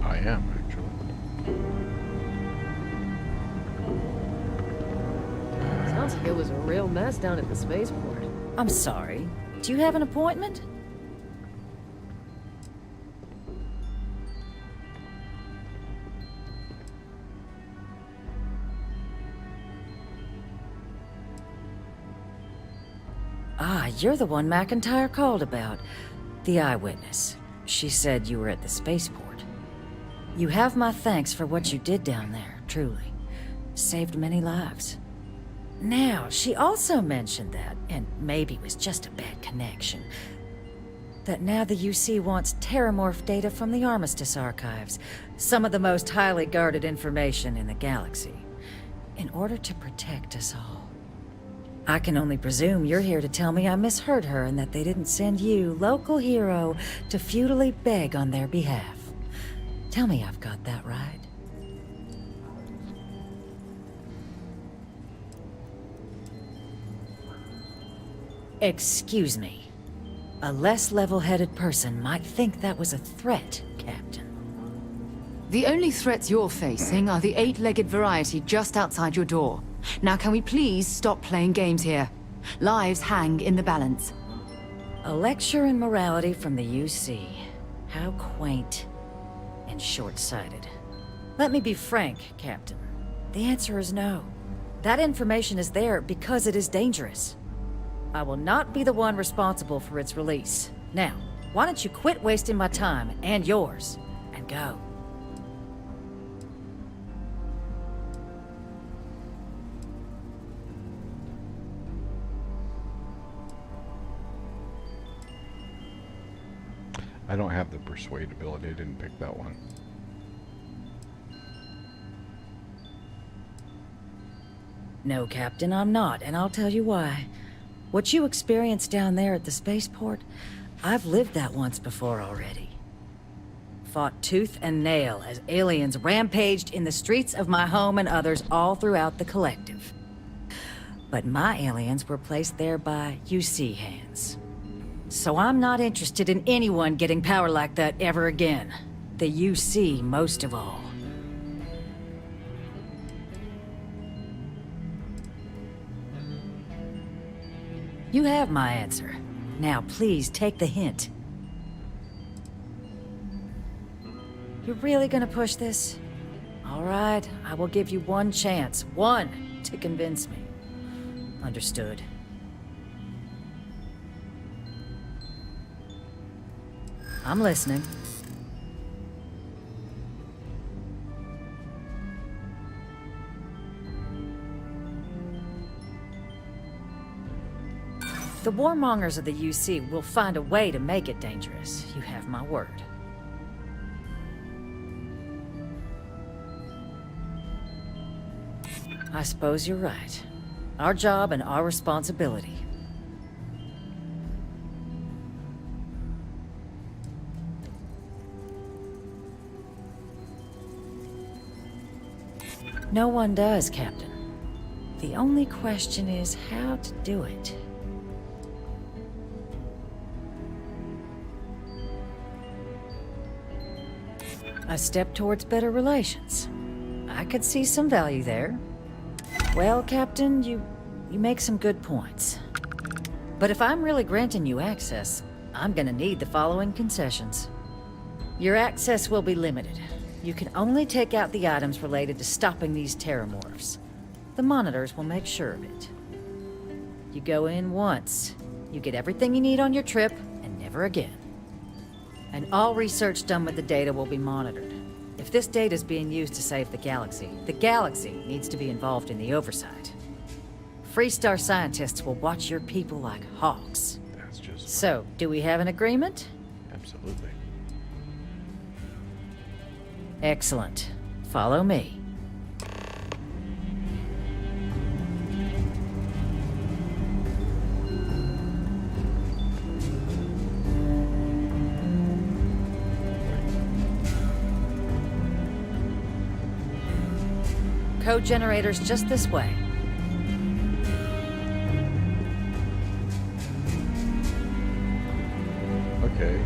I am, actually. Sounds like it was a real mess down at the spaceport. I'm sorry. Do you have an appointment? Ah, you're the one McIntyre called about. The eyewitness. She said you were at the spaceport. You have my thanks for what you did down there, truly. Saved many lives. Now, she also mentioned that, and maybe it was just a bad connection, that now the UC wants terramorph data from the Armistice archives, some of the most highly guarded information in the galaxy, in order to protect us all. I can only presume you're here to tell me I misheard her and that they didn't send you, local hero, to futilely beg on their behalf. Tell me I've got that right. Excuse me. A less level-headed person might think that was a threat, Captain. The only threats you're facing are the 8-legged variety just outside your door. Now can we please stop playing games here? Lives hang in the balance. A lecture in morality from the UC. How quaint and short-sighted. Let me be frank, Captain. The answer is no. That information is there because it is dangerous. I will not be the one responsible for its release. Now, why don't you quit wasting my time and yours, and go? I don't have the persuade ability. I didn't pick that one. No, Captain, I'm not, and I'll tell you why. What you experienced down there at the spaceport, I've lived that once before already. Fought tooth and nail as aliens rampaged in the streets of my home and others all throughout the Collective. But my aliens were placed there by UC hands. So I'm not interested in anyone getting power like that ever again. The UC most of all. You have my answer. Now please take the hint. You're really gonna push this? All right, I will give you one chance. One to convince me. Understood. I'm listening. The warmongers of the UC will find a way to make it dangerous. You have my word. I suppose you're right. Our job and our responsibility. No one does, Captain. The only question is how to do it. A step towards better relations. I could see some value there. Well, Captain, you make some good points. But if I'm really granting you access, I'm gonna need the following concessions. Your access will be limited. You can only take out the items related to stopping these terramorphs. The monitors will make sure of it. You go in once. You get everything you need on your trip, and never again. And all research done with the data will be monitored. If this data is being used to save the galaxy needs to be involved in the oversight. Freestar scientists will watch your people like hawks. That's just... So, do we have an agreement? Absolutely. Excellent. Follow me. Code generators just this way. Okay.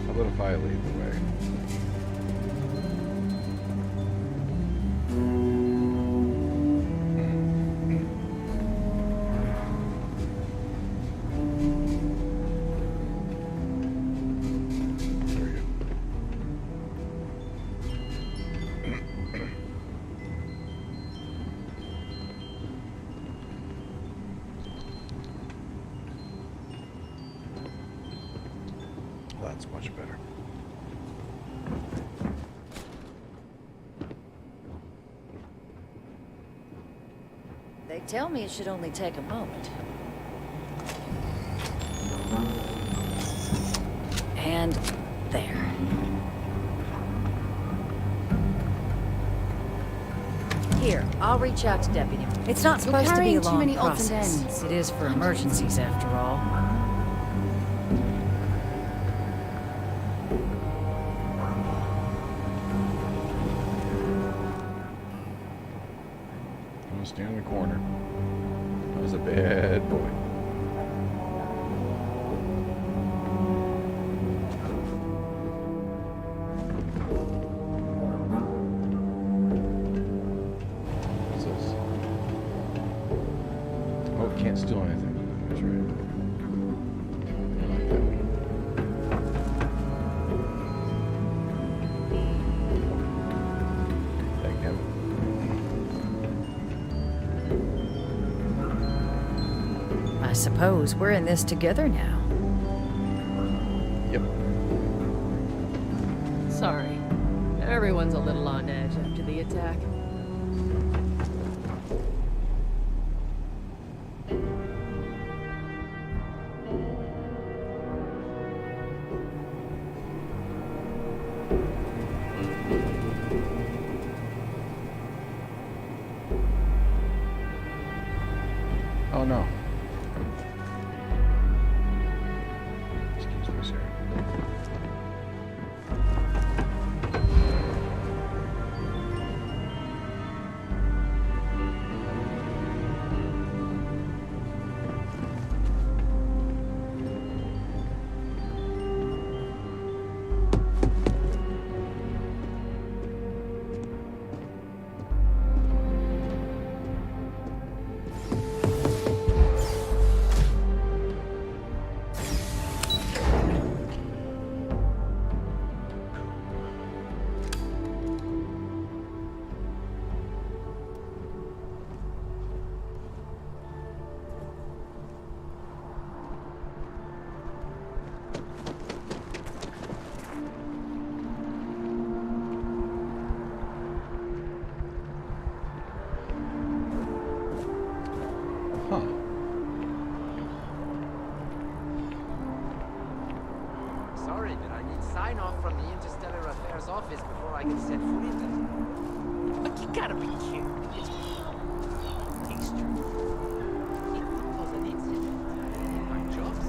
How about if I lead the way? That's much better. They tell me it should only take a moment. And there. I'll reach out to Deputy. It's not You're supposed to be a carrying too long many odds and process. ends. It is for emergencies, after all. I'm gonna stand in the corner. I was a bad boy. What's this? Oh, can't steal anything. That's right. I like that one. I suppose we're in this together now. Yep. Sorry. Everyone's a little on edge after the attack. Oh no. Excuse me, sir. Huh. Sorry, but I need sign-off from the Interstellar Affairs office before I can set foot in there. But you gotta be kidding. It's true. It was an incident. My job's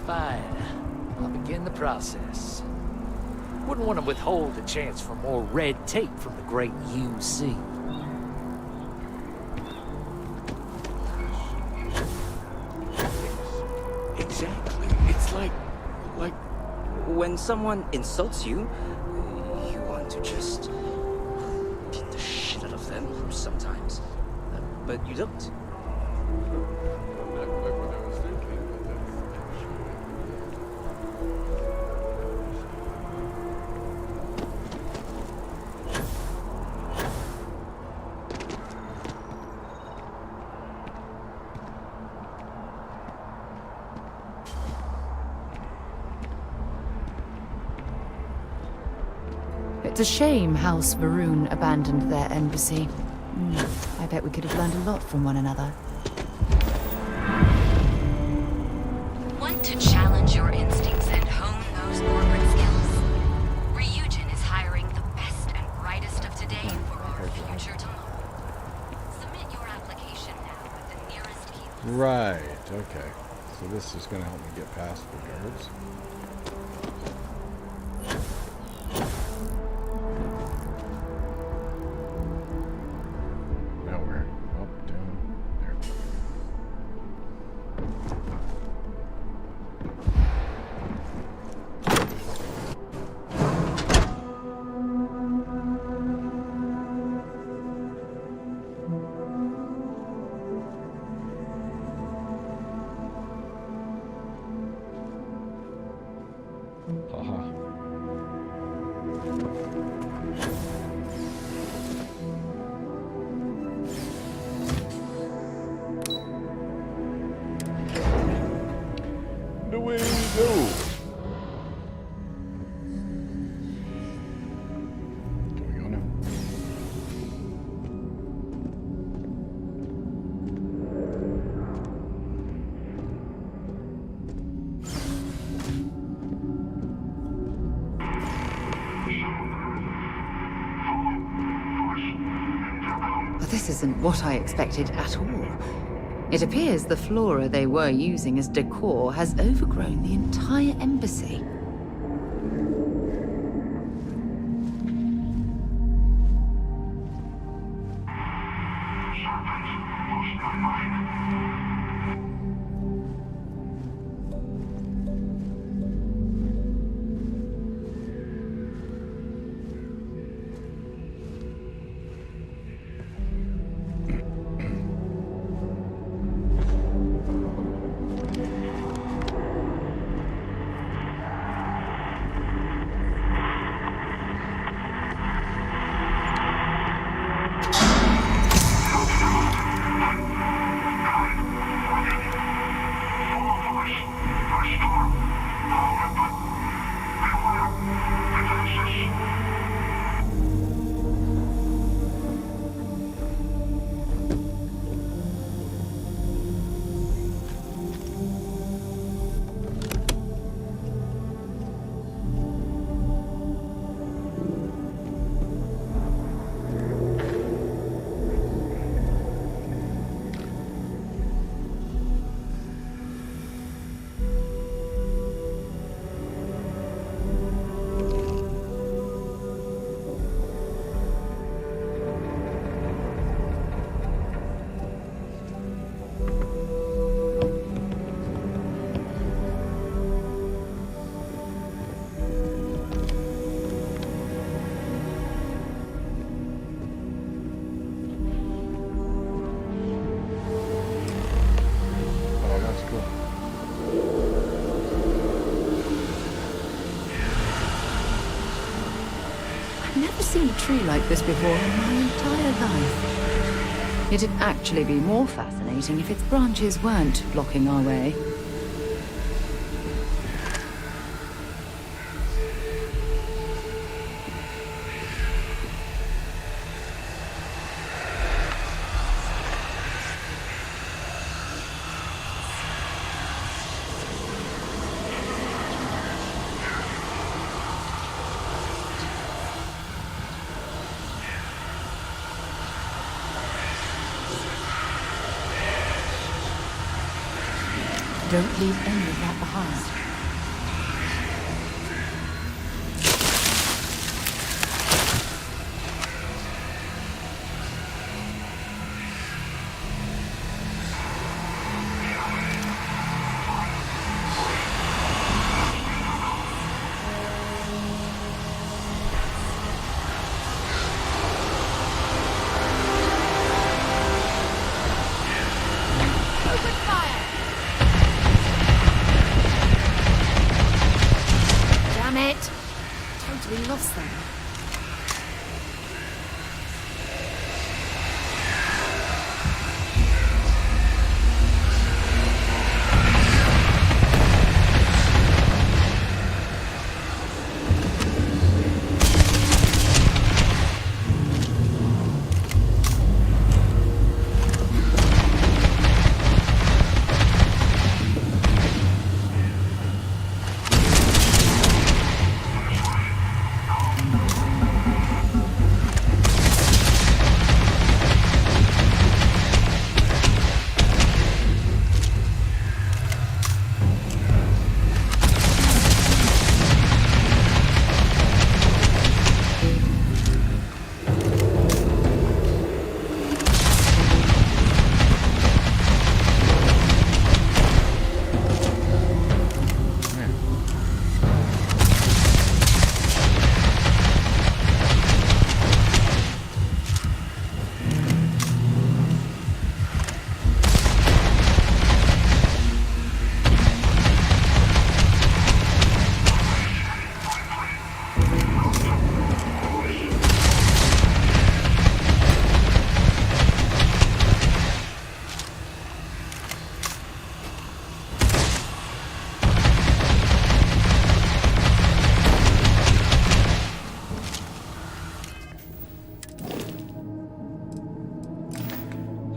fine. I'll begin the process. Wouldn't want to withhold a chance for more red tape from the great UC. Exactly. It's like when someone insults you, you want to just beat the shit out of them sometimes. But you don't. It's a shame House Varun abandoned their embassy. I bet we could have learned a lot from one another. Want to challenge your instincts and hone those corporate skills? Ryujin is hiring the best and brightest of today for our future tomorrow. Submit your application now at the nearest key. Right, okay. So this is going to help me get past the guards. Now where? Up, down, there. Haha. Away we go. Can we go now? This isn't what I expected at all. It appears the flora they were using as decor has overgrown the entire embassy. I've never seen a tree like this before in my entire life. It'd actually be more fascinating if its branches weren't blocking our way. Don't leave any of that behind. Totally lost them.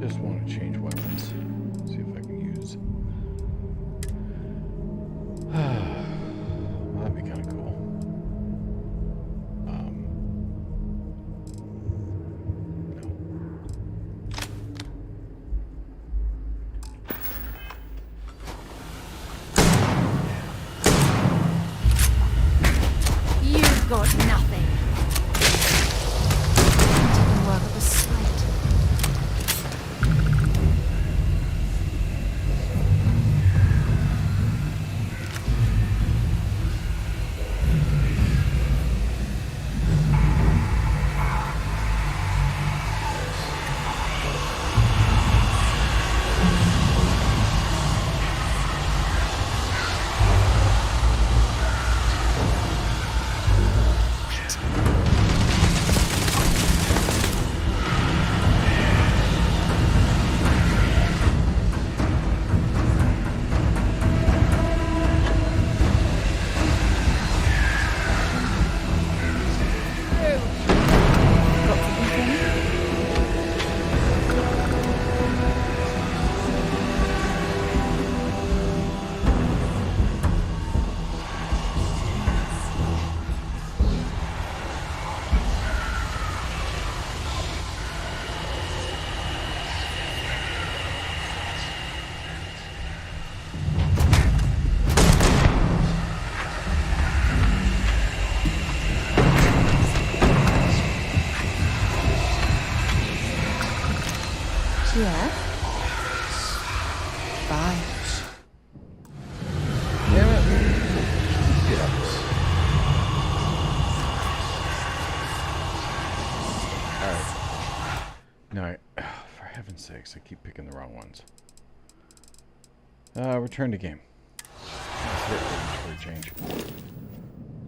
Just want to change weapons. See if I can use. Well, that'd be kind of cool. got nothing. Didn't work up a sweat. Yeah. Bye. Damn it. Yes. Alright. No, for heaven's sakes, I keep picking the wrong ones. Return to game. For a change.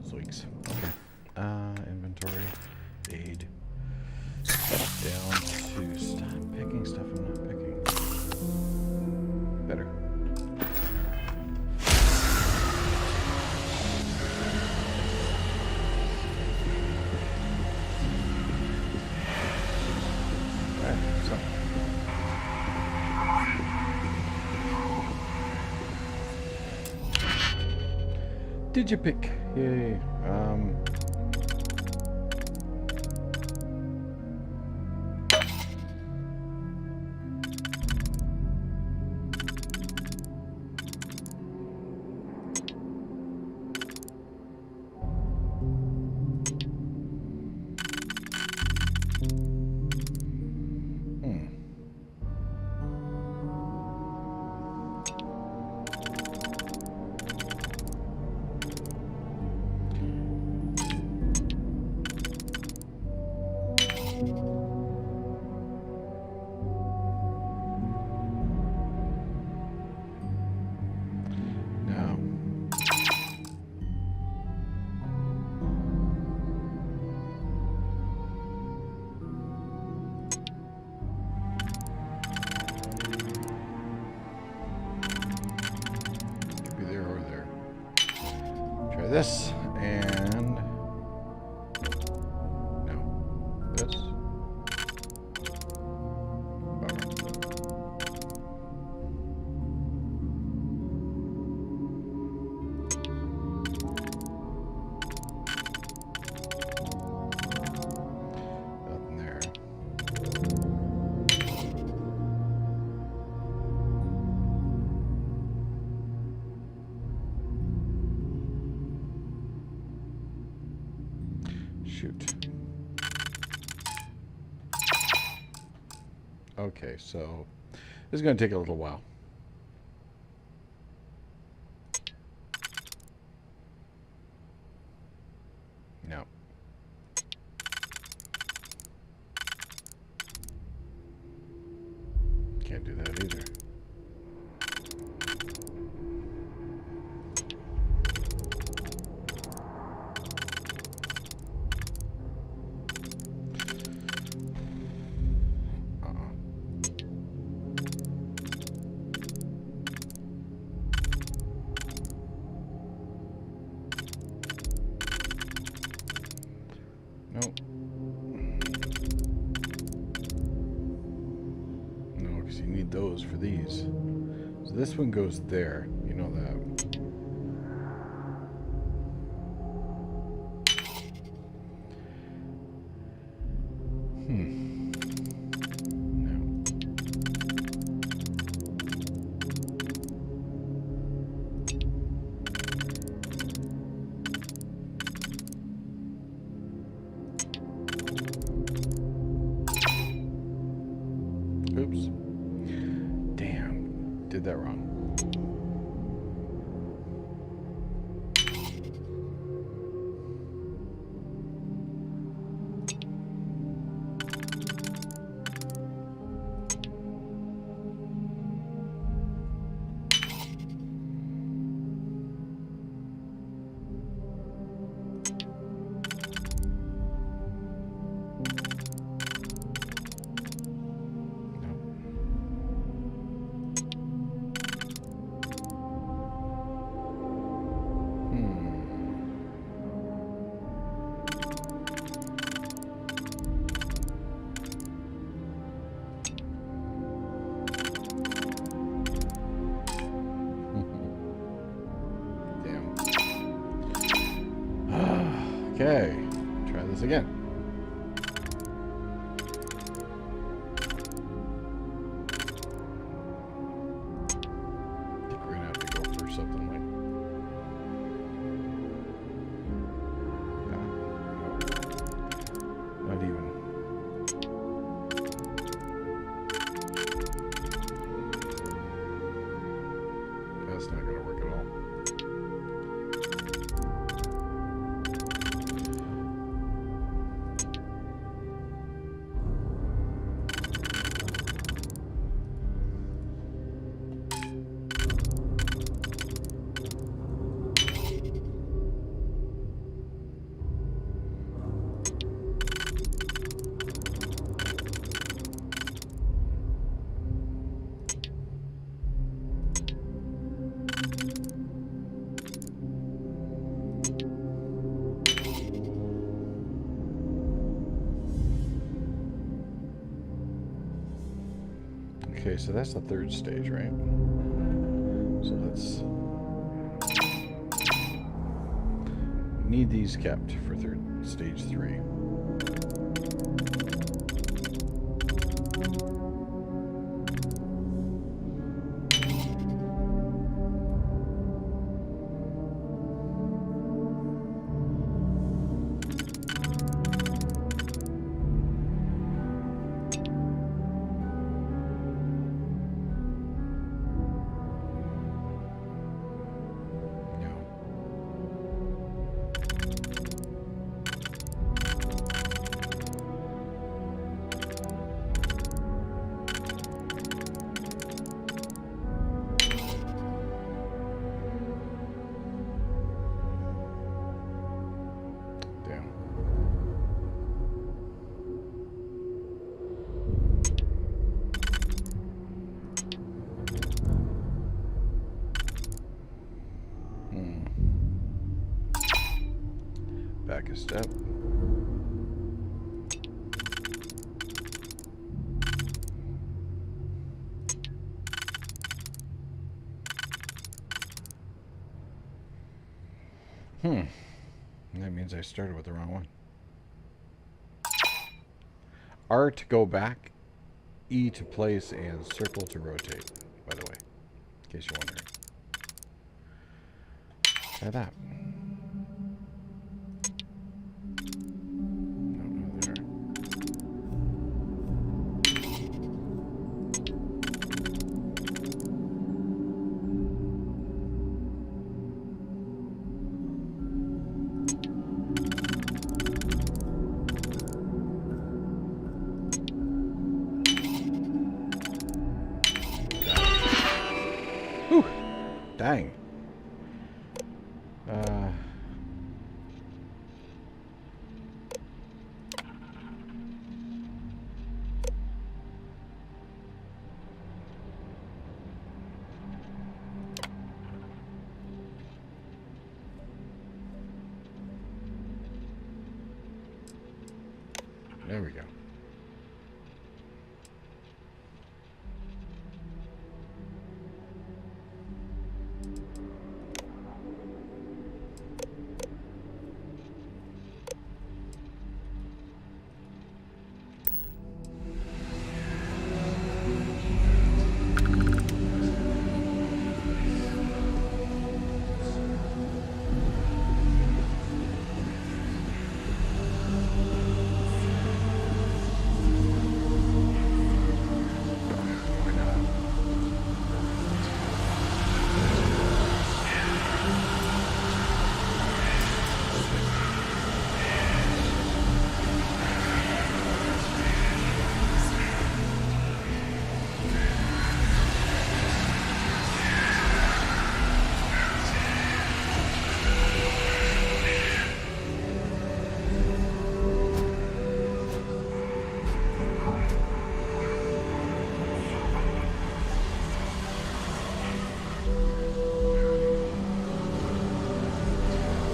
Zoinks. Okay. Inventory. Aid. Down to stop picking stuff I'm not picking. Better. Alright, so. Did you pick? Yay. This and no, this. Bummer. Nothing there. Shoot. Okay, so this is going to take a little while. No. Can't do that either. Nope. No, because you need those for these. So this one goes there. You know that. did that wrong. Okay, try this again. I think we're gonna have to go for something like not even. That's not gonna work at all. Okay, so that's the third stage, right? So let's need these kept for stage 3. Back a step. That means I started with the wrong one. R to go back, E to place, and circle to rotate, by the way, in case you're wondering. Try that. Whew. Dang. There we go.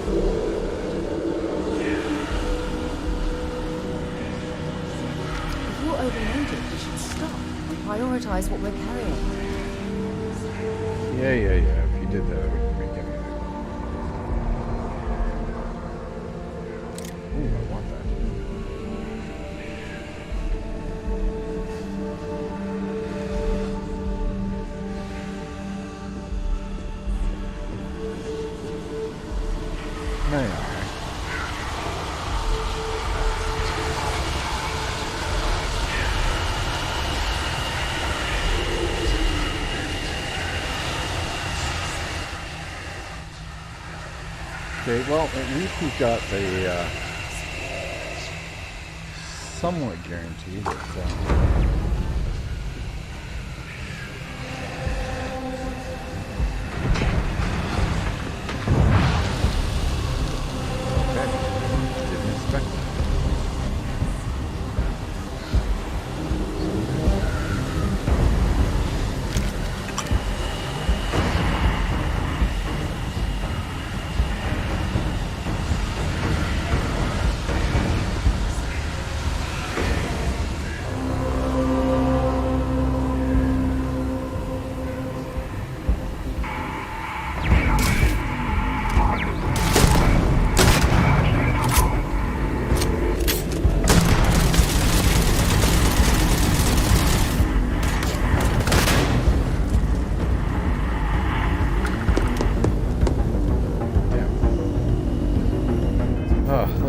If you're overloaded, we should stop and prioritize what we're carrying. Yeah. If you did that, we could make anything. Ooh, I want that. Man. Okay, well, at least we've got the somewhat guaranteed that didn't expect that.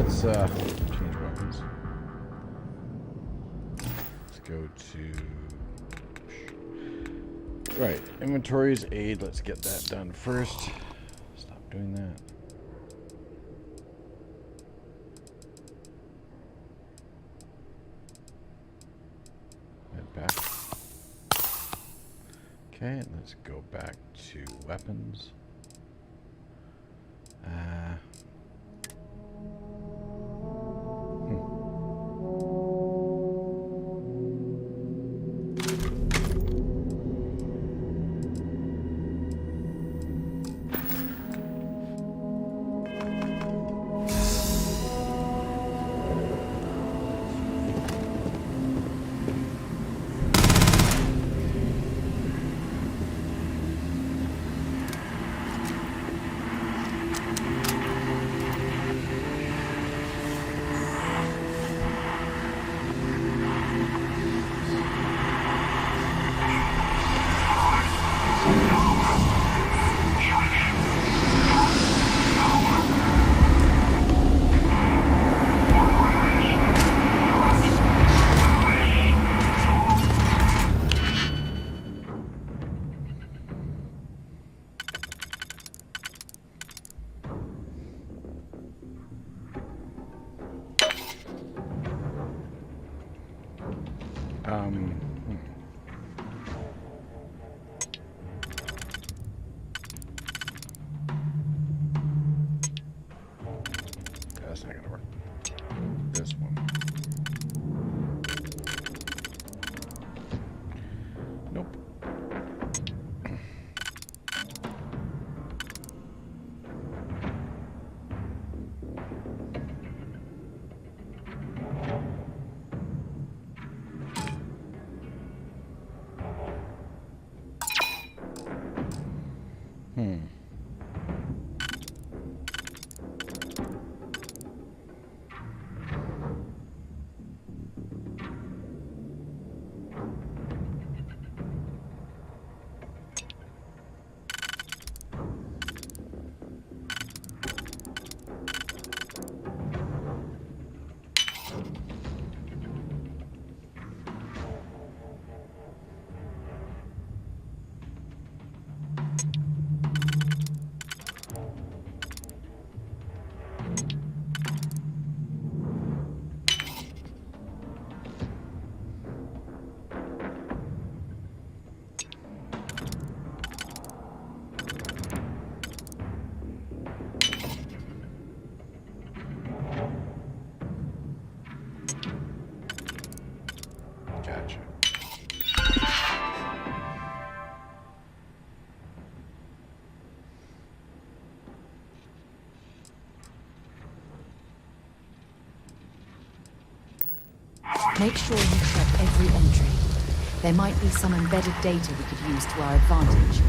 Let's change weapons. Let's go to right, inventories, aid. Let's get that done first. Stop doing that. Head back. Okay, let's go back to weapons. That's not gonna work. This one. Nope. Gotcha. Make sure you check every entry. There might be some embedded data we could use to our advantage.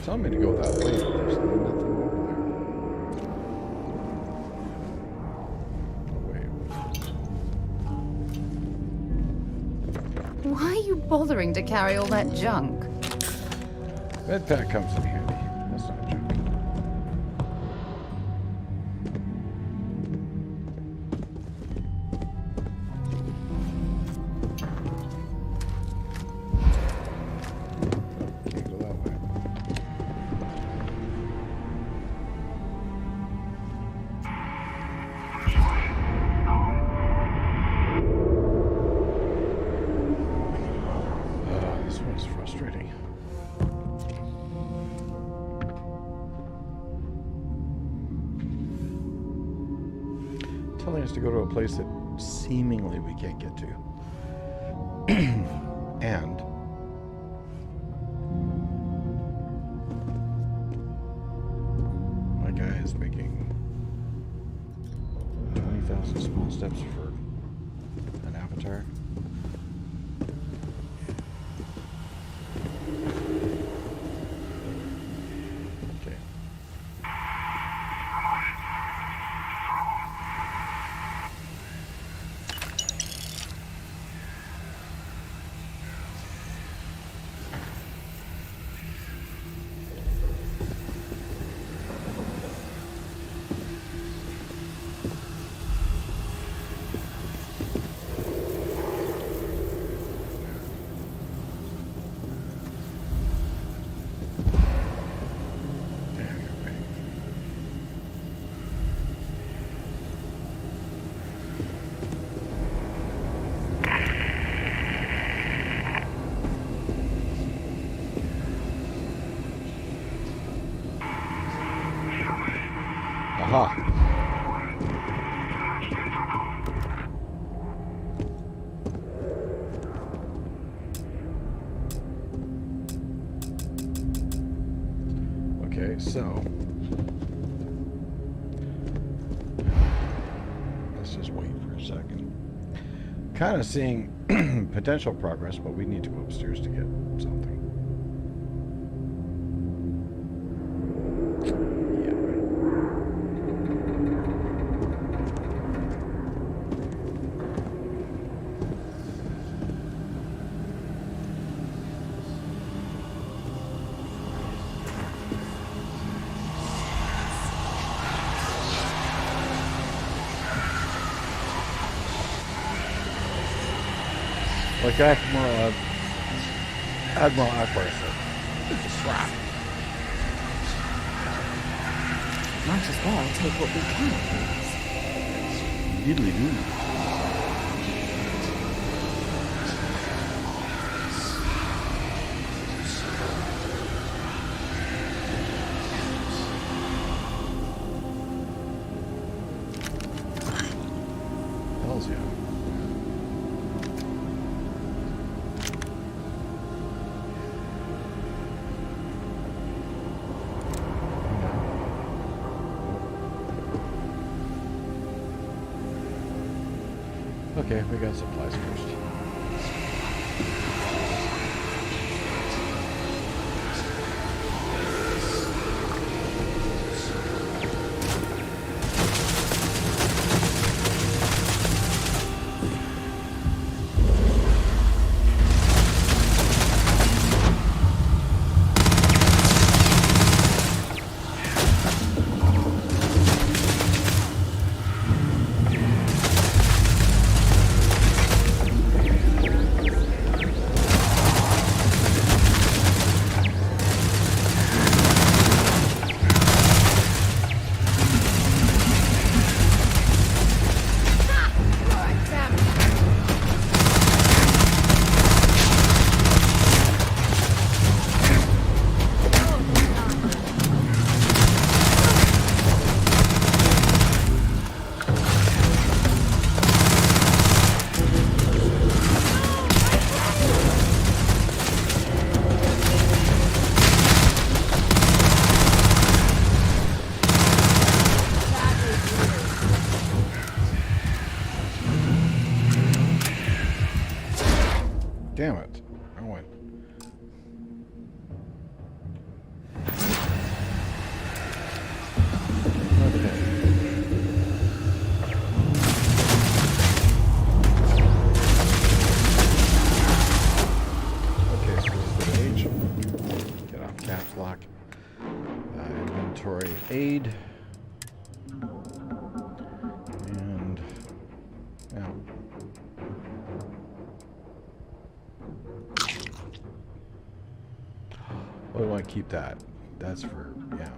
Telling me to go that way, but there's nothing over there. Why are you bothering to carry all that junk? Med pack comes in handy. That's not junk. Can't go that way. This one's frustrating. Telling us to go to a place that seemingly we can't get to. And my guy is making 20,000 small steps for an avatar. Okay. Aha. Okay, so let's just wait for a second. Kind of seeing potential progress, but we need to go upstairs to get something. Like Admiral Akbar said. It's a slap. Might as well take what we can. Diddly doo. Hells yeah. Okay, we got supplies first. Damn it. I went. Okay, so this is the page. Get off caps lock. Inventory aid. And now. Oh, I want to keep that. That's for, yeah.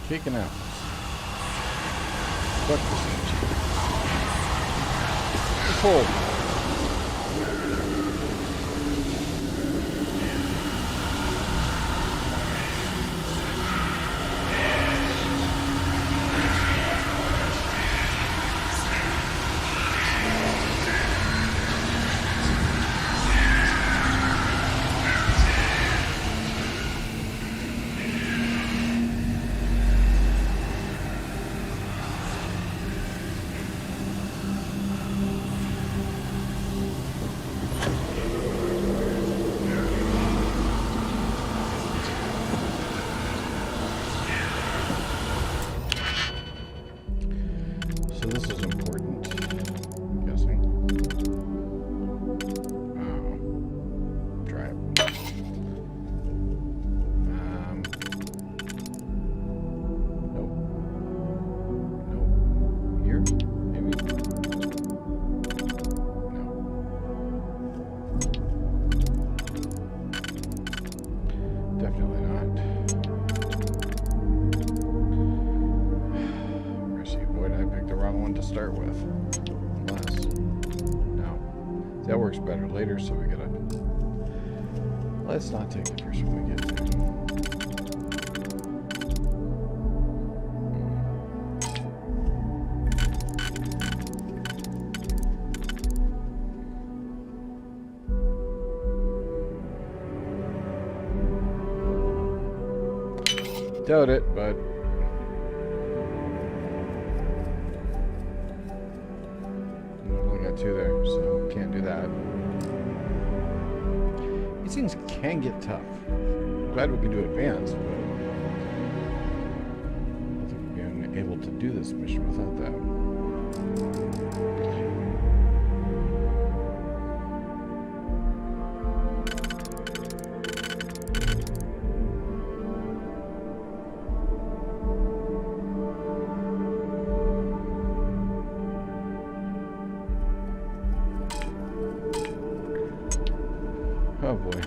Kicking out. Breakfast. Cold. to start with. Unless... No. That works better later, so we gotta... Let's not take the first one we get to. Doubt it, but... I've only got 2 there, so can't do that. These things can get tough. I'm glad we can do advanced, but... I don't think we'd be able to do this mission without that. Oh boy.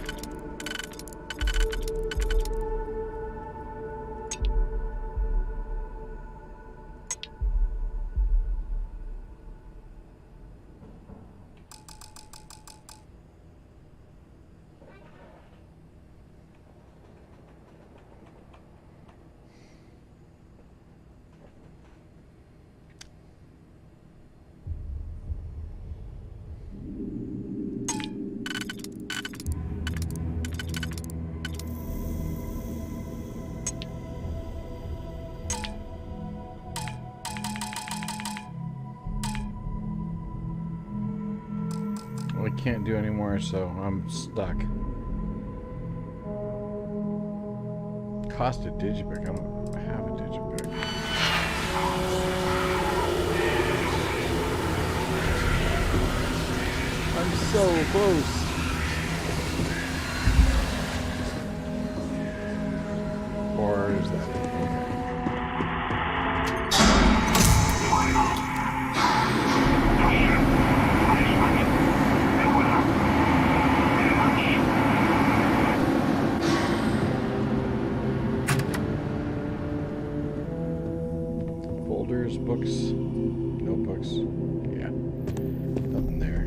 Well, I can't do anymore, so I'm stuck. Cost a digipick. I don't have a digipick. I'm so close. Or is that it? Folders, books, notebooks. Yeah, nothing there.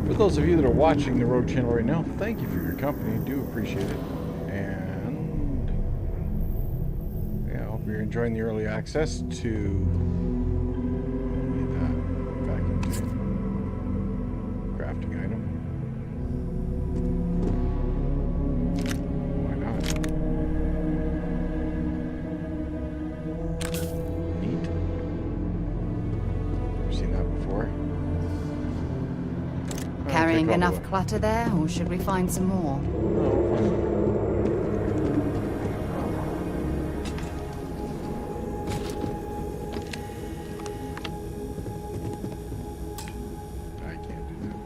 For those of you that are watching the Rogue channel right now, thank you for your company. Do appreciate it. And yeah, I hope you're enjoying the early access to that vacuum tape crafting item. Why not? Neat. Never seen that before. Carrying enough clutter there, or should we find some more? I can't do that.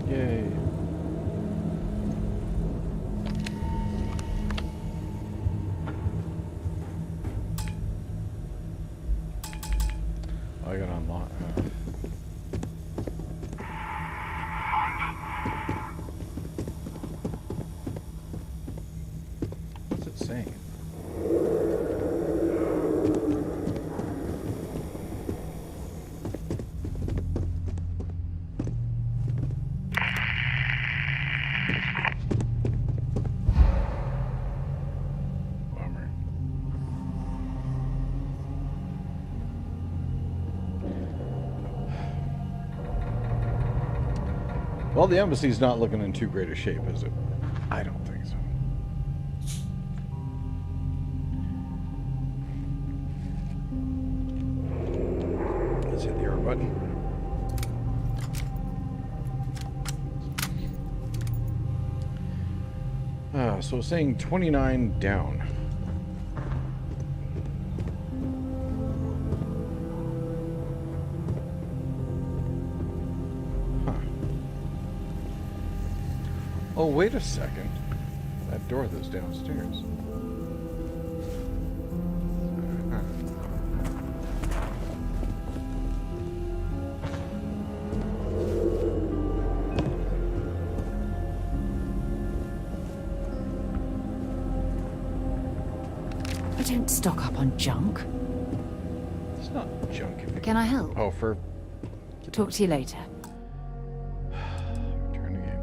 Yay. Oh, I gotta unlock. What's it saying? Bummer. Well, the embassy's not looking in too great a shape, is it? I don't think so. Let's hit the arrow button. So it's saying 29 down. Oh, wait a second. That door that's downstairs. I don't stock up on junk. It's not junk. If you Can I help? Oh, for... Talk to you later. Return the game.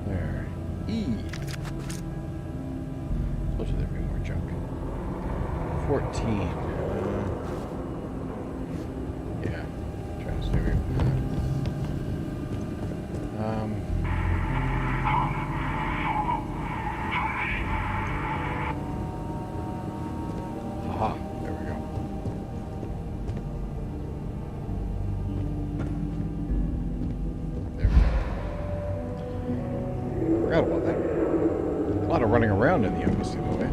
There. E. Told you there'd be more junk. 14. Yeah. Trying to stay away from that. Aha. There we go. There we go. Forgot about that. A lot of running around in the embassy, though, eh?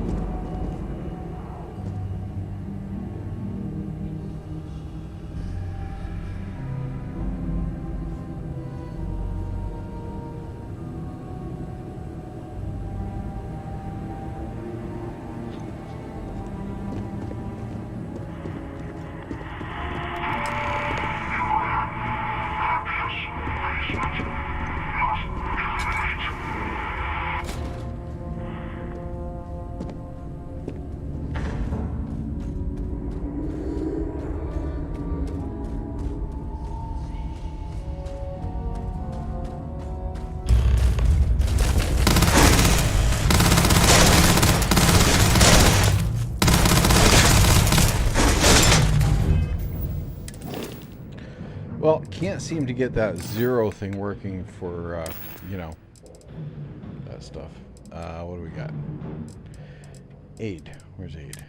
Well, can't seem to get that zero thing working for, you know, that stuff. What do we got? Aid. Where's aid?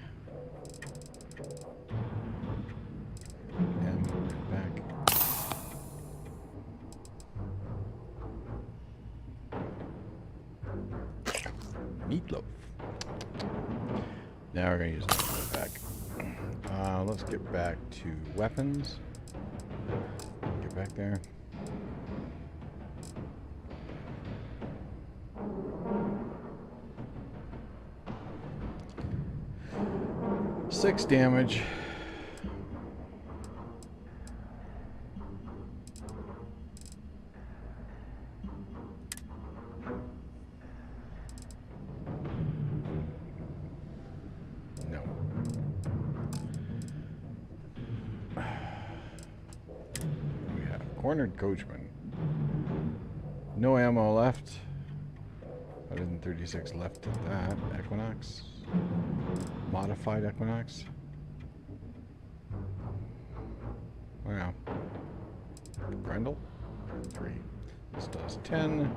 And back. Meatloaf. Now we're going to use that back. Let's get back to weapons. Get back there. Six damage. No. We have cornered coachman. No ammo left. 136 left of that. Equinox. Modified Equinox. Wow. Grendel? 3. This does 10.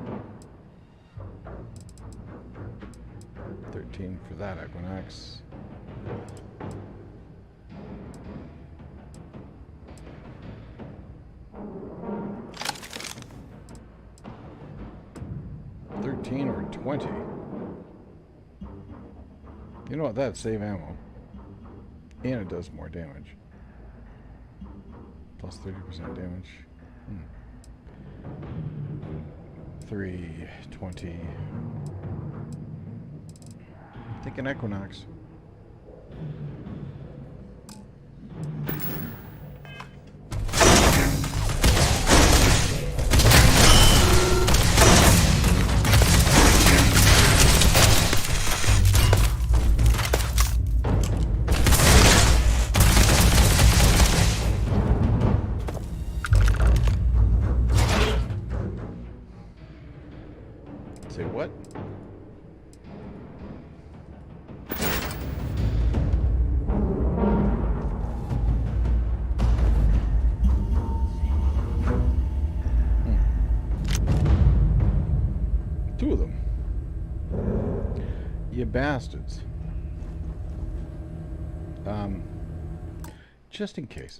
13 for that Equinox. Or 20. You know what? That's save ammo. And it does more damage. Plus 30% damage. 3, 20. Take an Equinox. Say what? Two of them. You bastards. Just in case.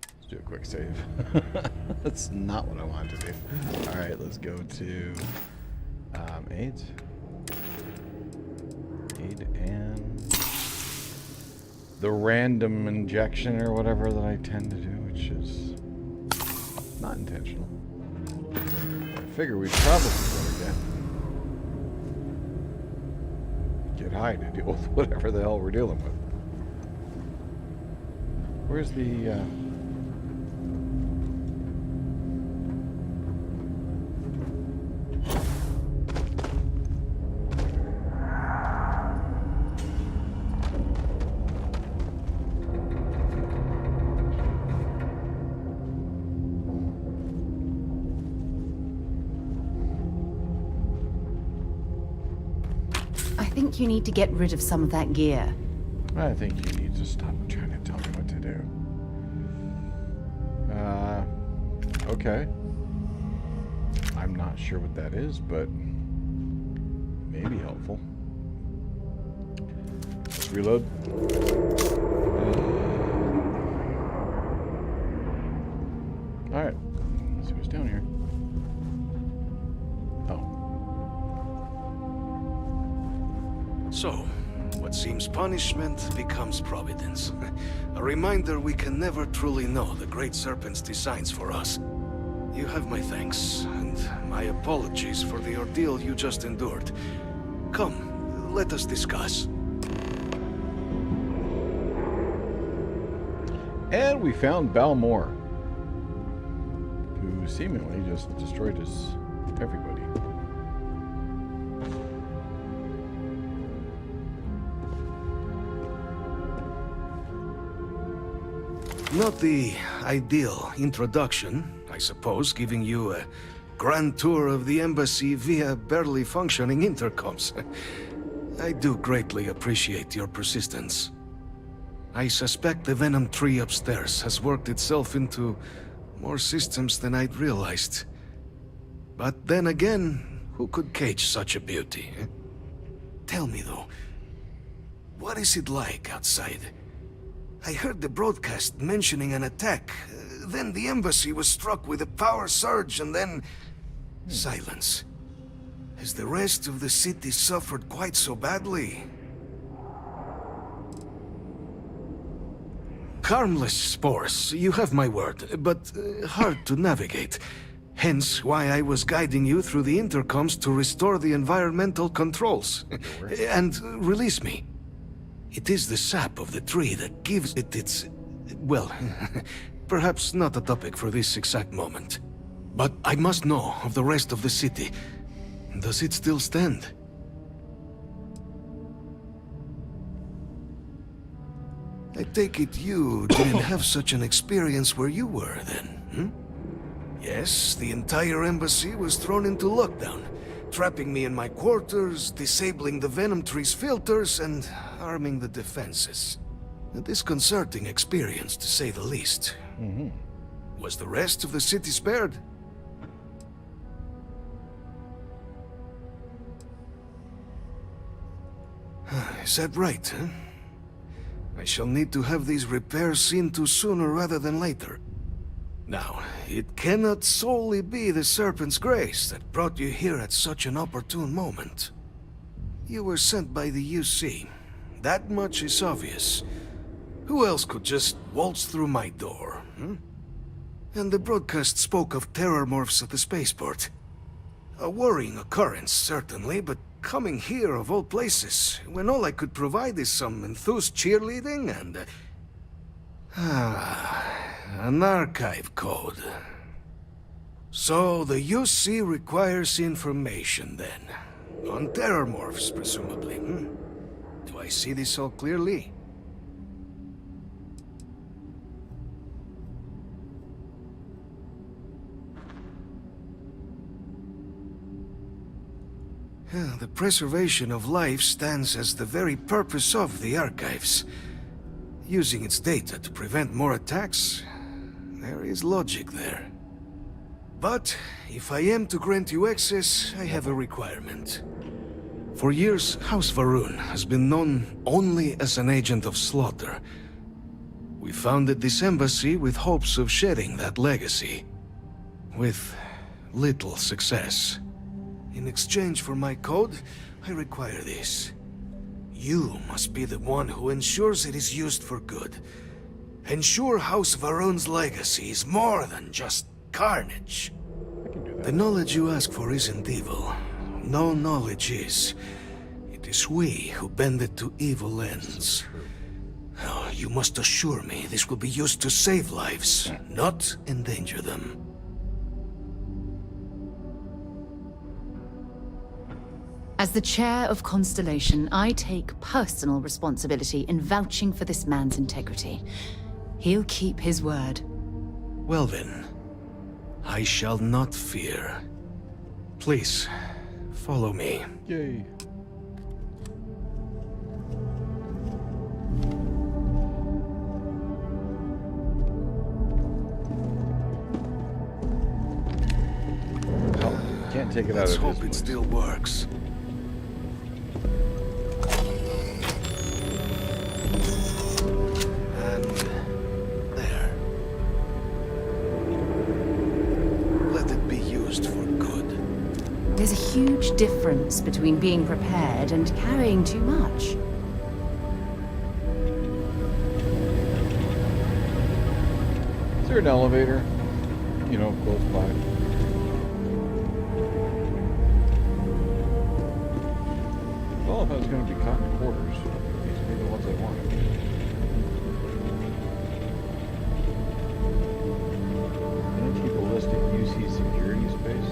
Let's do a quick save. That's not what I wanted to do. Alright, let's go to AIDS. Aid and the random injection or whatever that I tend to do, which is not intentional. figure we'd probably better get high to deal with whatever the hell we're dealing with. Where's the I think you need to get rid of some of that gear. I think you need to stop trying to tell me what to do. Okay. I'm not sure what that is, but maybe helpful. Let's reload. Alright. Let's see what's down here. So, what seems punishment becomes providence. A reminder we can never truly know the Great Serpent's designs for us. You have my thanks, and my apologies for the ordeal you just endured. Come, let us discuss. And we found Balmore, who seemingly just destroyed everybody. Not the ideal introduction, I suppose, giving you a grand tour of the embassy via barely functioning intercoms. I do greatly appreciate your persistence. I suspect the Venom tree upstairs has worked itself into more systems than I'd realized. But then again, who could cage such a beauty? Eh? Tell me though, what is it like outside? I heard the broadcast mentioning an attack. Then the embassy was struck with a power surge and then... silence. Has the rest of the city suffered quite so badly? Harmless spores, you have my word, but hard to navigate. Hence why I was guiding you through the intercoms to restore the environmental controls. And release me. It is the sap of the tree that gives it its... well, perhaps not a topic for this exact moment. But I must know of the rest of the city. Does it still stand? I take it you didn't have such an experience where you were then, hmm? Yes, the entire embassy was thrown into lockdown, trapping me in my quarters, disabling the Venom tree's filters, and arming the defenses. A disconcerting experience, to say the least. Was the rest of the city spared? Is that right, huh? I shall need to have these repairs seen to sooner rather than later. Now, it cannot solely be the Serpent's grace that brought you here at such an opportune moment. You were sent by the UC. That much is obvious. Who else could just waltz through my door, hmm? And the broadcast spoke of terror morphs at the spaceport. A worrying occurrence, certainly, but coming here of all places, when all I could provide is some enthused cheerleading and... an archive code. So the UC requires information, then. On terror morphs, presumably, hmm? Do I see this all clearly? The preservation of life stands as the very purpose of the archives. Using its data to prevent more attacks, there is logic there. But if I am to grant you access, I have a requirement. For years, House Varun has been known only as an agent of slaughter. We founded this embassy with hopes of shedding that legacy. With little success. In exchange for my code, I require this. You must be the one who ensures it is used for good. Ensure House Varun's legacy is more than just carnage. The knowledge you ask for isn't evil. No knowledge is. It is we who bend it to evil ends. Oh, you must assure me this will be used to save lives, not endanger them. As the chair of Constellation, I take personal responsibility in vouching for this man's integrity. He'll keep his word. Well then, I shall not fear. Please, follow me. Yay. Oh, can't take it out of Let's this hope it place. still works. And there. Let it be used for good. There's a huge difference between being prepared and carrying too much. Is there an elevator? You know, close by. Well, if I was going to be caught in quarters, these would be the ones I wanted. Can I keep a list of UC security space?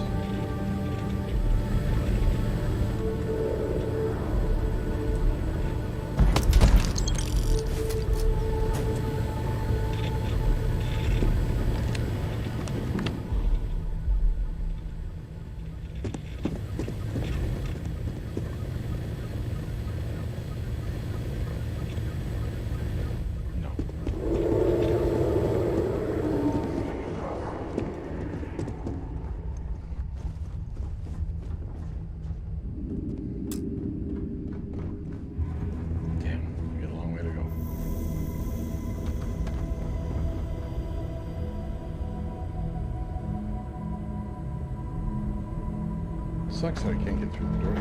Sucks that I can't get through the door.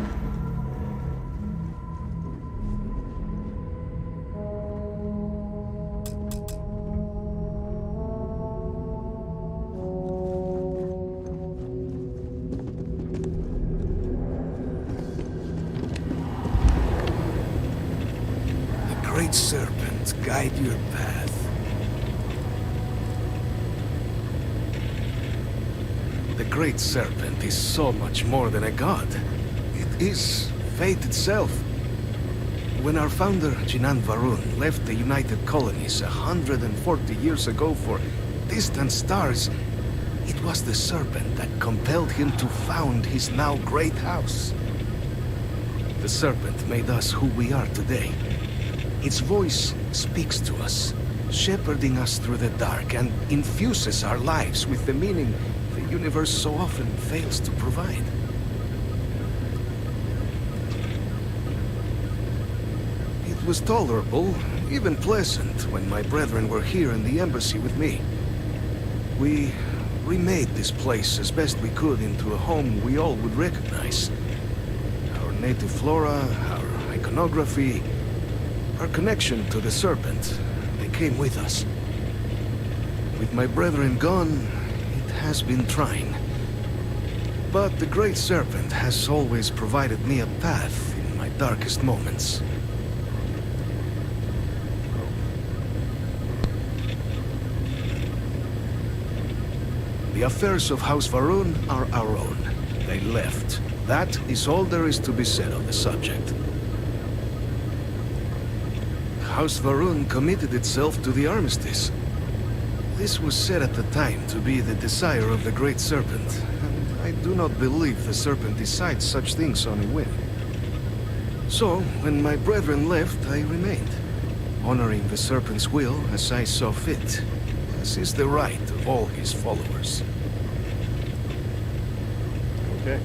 The Great Serpent guide your path. The Great Serpent is so much more than a god. It is fate itself. When our founder, Jinan Varun, left the United Colonies 140 years ago for distant stars, it was the Serpent that compelled him to found his now great house. The Serpent made us who we are today. Its voice speaks to us, shepherding us through the dark, and infuses our lives with the meaning the universe so often fails to provide. It was tolerable, even pleasant, when my brethren were here in the embassy with me. We remade this place as best we could into a home we all would recognize. Our native flora, our iconography, our connection to the Serpent, they came with us. With my brethren gone, it has been trying. But the Great Serpent has always provided me a path in my darkest moments. The affairs of House Varun are our own. They left. That is all there is to be said on the subject. House Varun committed itself to the armistice. This was said at the time to be the desire of the Great Serpent, and I do not believe the Serpent decides such things on a whim. So, when my brethren left, I remained, honoring the Serpent's will as I saw fit, as is the right of all his followers. Okay.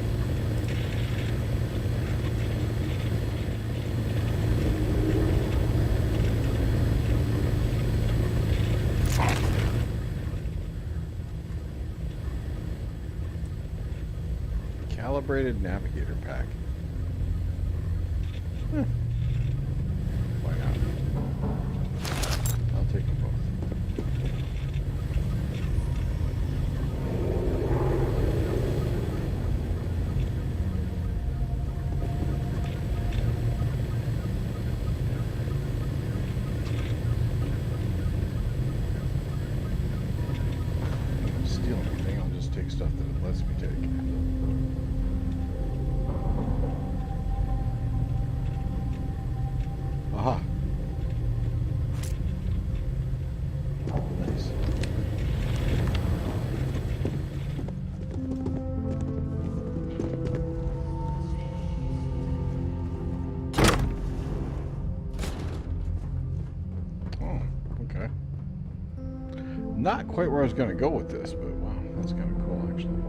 Calibrated navigator pack. Why not? I'll take them both. Not quite where I was going to go with this, but wow, that's kind of cool, actually.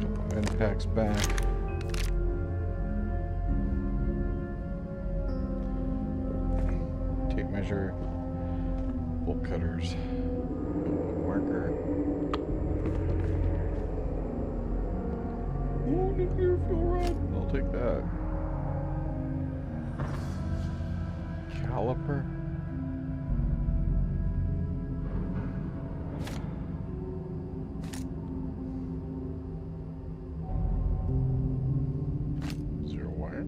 Couple med packs back. Tape measure. Bolt cutters. Marker. Oh, nuclear fuel rod. I'll take that. Caliper. Zero wire.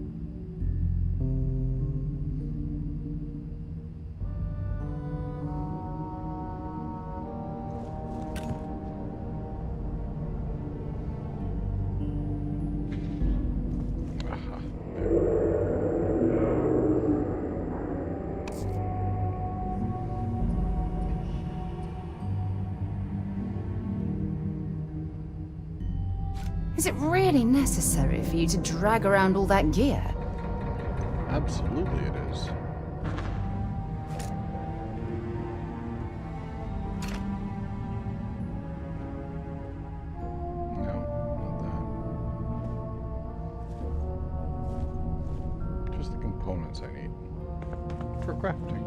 Is it really necessary for you to drag around all that gear? Absolutely it is. No, not that. Just the components I need for crafting.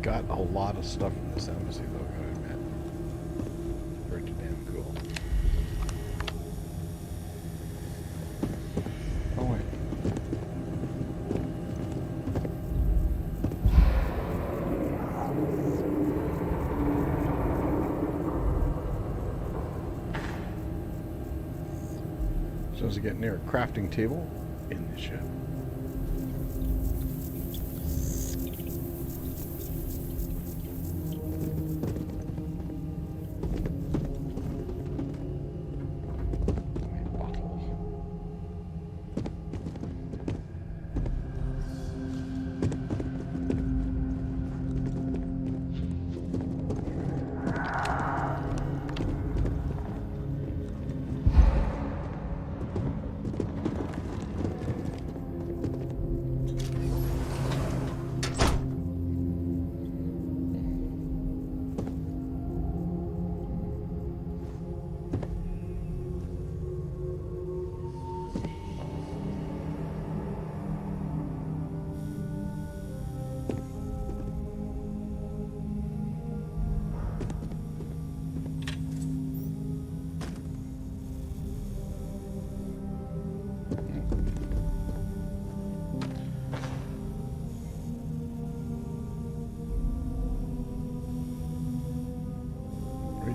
Got a lot of stuff from this embassy, though, gotta admit. Pretty damn cool. Oh, wait. So as I get near a crafting table in the ship.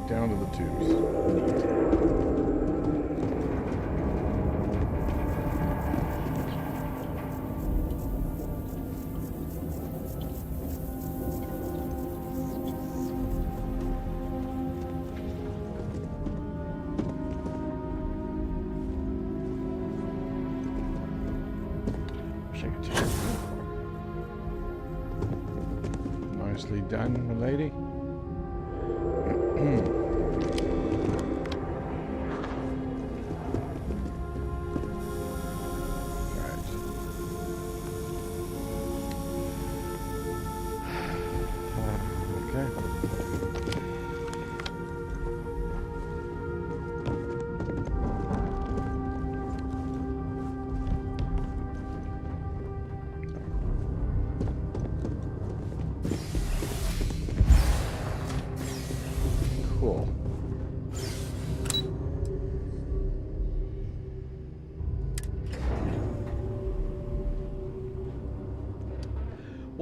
Down to the tubes. Wish I could take it. Nicely done, my lady.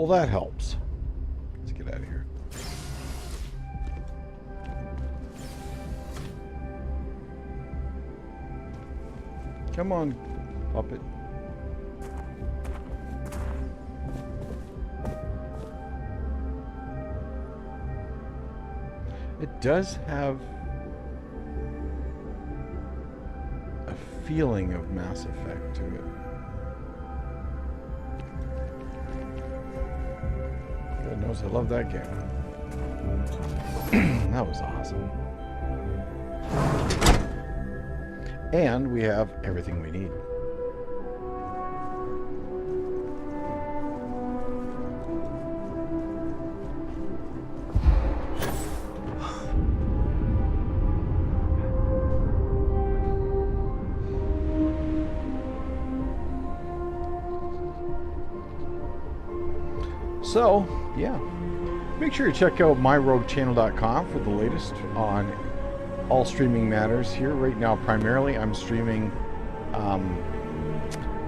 Well, that helps. Let's get out of here. Come on, puppet. It does have a feeling of Mass Effect to it. God knows I love that game. That was awesome. And we have everything we need. So, yeah. Make sure you check out myroguechannel.com for the latest on all streaming matters here. Right now, primarily, I'm streaming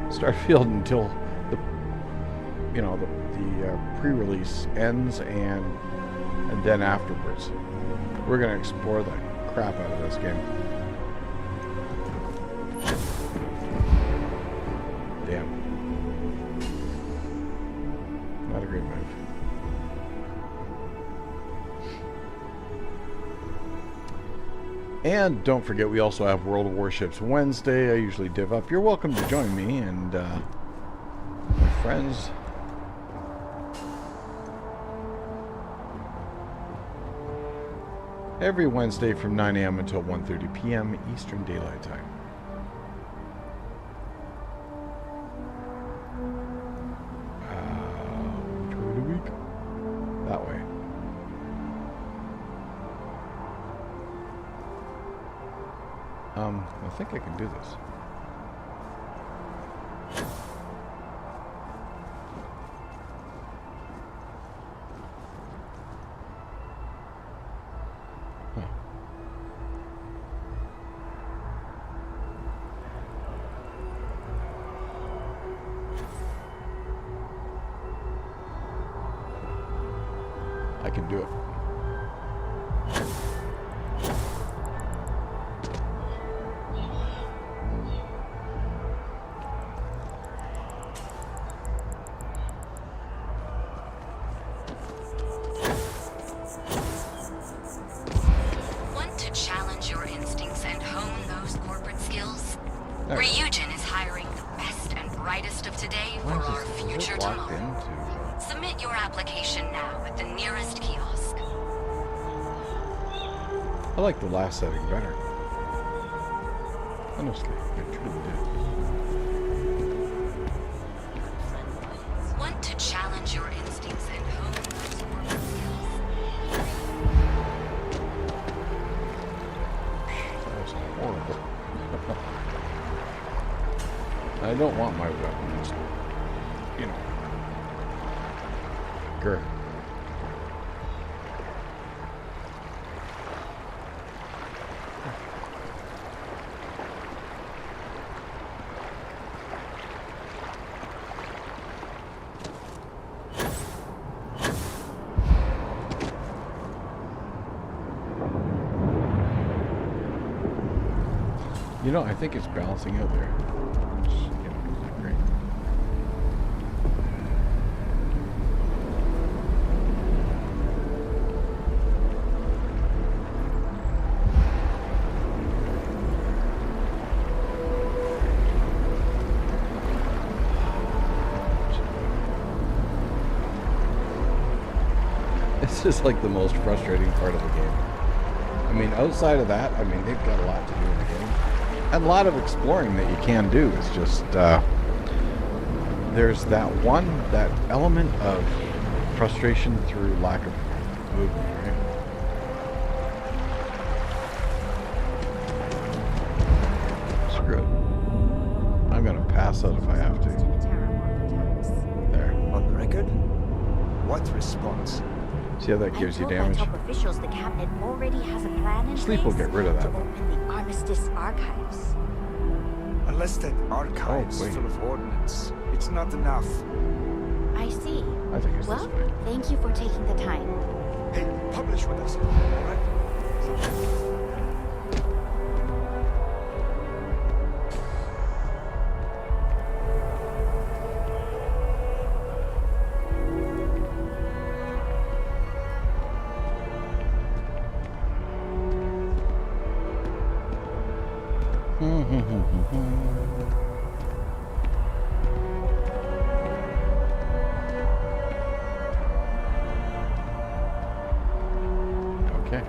Starfield until the pre-release ends, and then afterwards, we're gonna explore the crap out of this game. Damn, not a great move. And don't forget, we also have World of Warships Wednesday. I usually div up. You're welcome to join me and my friends. Every Wednesday from 9 a.m. until 1:30 p.m. Eastern Daylight Time. Which way of the week? That way. I think I can do this. Huh. I can do it. Ryujin is hiring the best and brightest of today for our future tomorrow. Submit your application now at the nearest kiosk. I like the last setting better. Honestly, I truly did. Want to challenge your instincts and hone those corporate skills? That was horrible. I don't want my weapons, you know. Grr. You know, I think it's balancing out there. Which, you know, isn't great. This is like the most frustrating part of the game. I mean, outside of that, I mean, they've got a lot to do in the game. And a lot of exploring that you can do. It's just, there's that element of frustration through lack of movement, right? Screw it. I'm gonna pass out if I have to. There. On the record? What response? See how that gives you damage? Top officials, the cabinet already has a plan in Sleep will place get rid of that. to open the Armistice archives. Unless that archive's full of ordnance, it's not enough. I see. I think it's Well, this way. thank you for taking the time. Hey, publish with us, all right? Okay.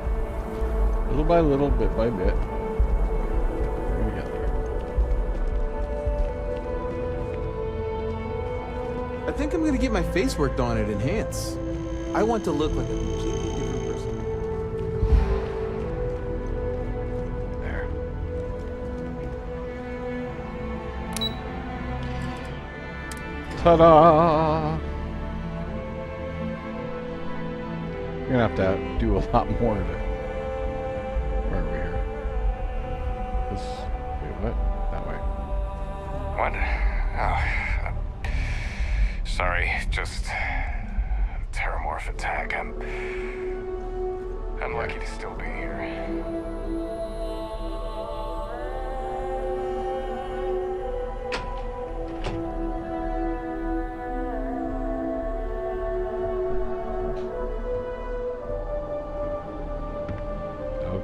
Little by little, bit by bit. Here we get there. I think I'm gonna get my face worked on at Enhance. I want to look like a completely different person. There. Ta-da! You're gonna have to do a lot more to... Where are we here? This... Wait, what? That way. What? Oh, sorry, just Terramorph attack. I'm lucky to still be here.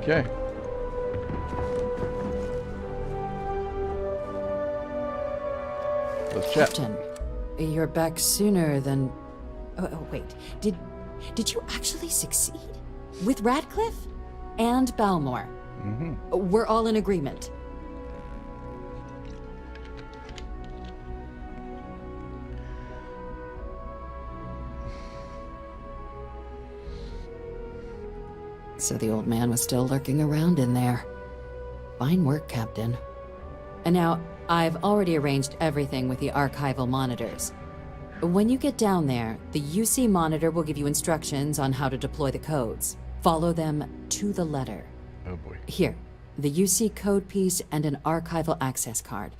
Okay. Let's chat. Captain, you're back sooner than... Oh, wait. Did you actually succeed? With Radcliffe? And Balmore? Mm-hmm. We're all in agreement. So the old man was still lurking around in there. Fine work, Captain. And now, I've already arranged everything with the archival monitors. When you get down there, the UC monitor will give you instructions on how to deploy the codes. Follow them to the letter. Oh boy. Here, the UC code piece and an archival access card.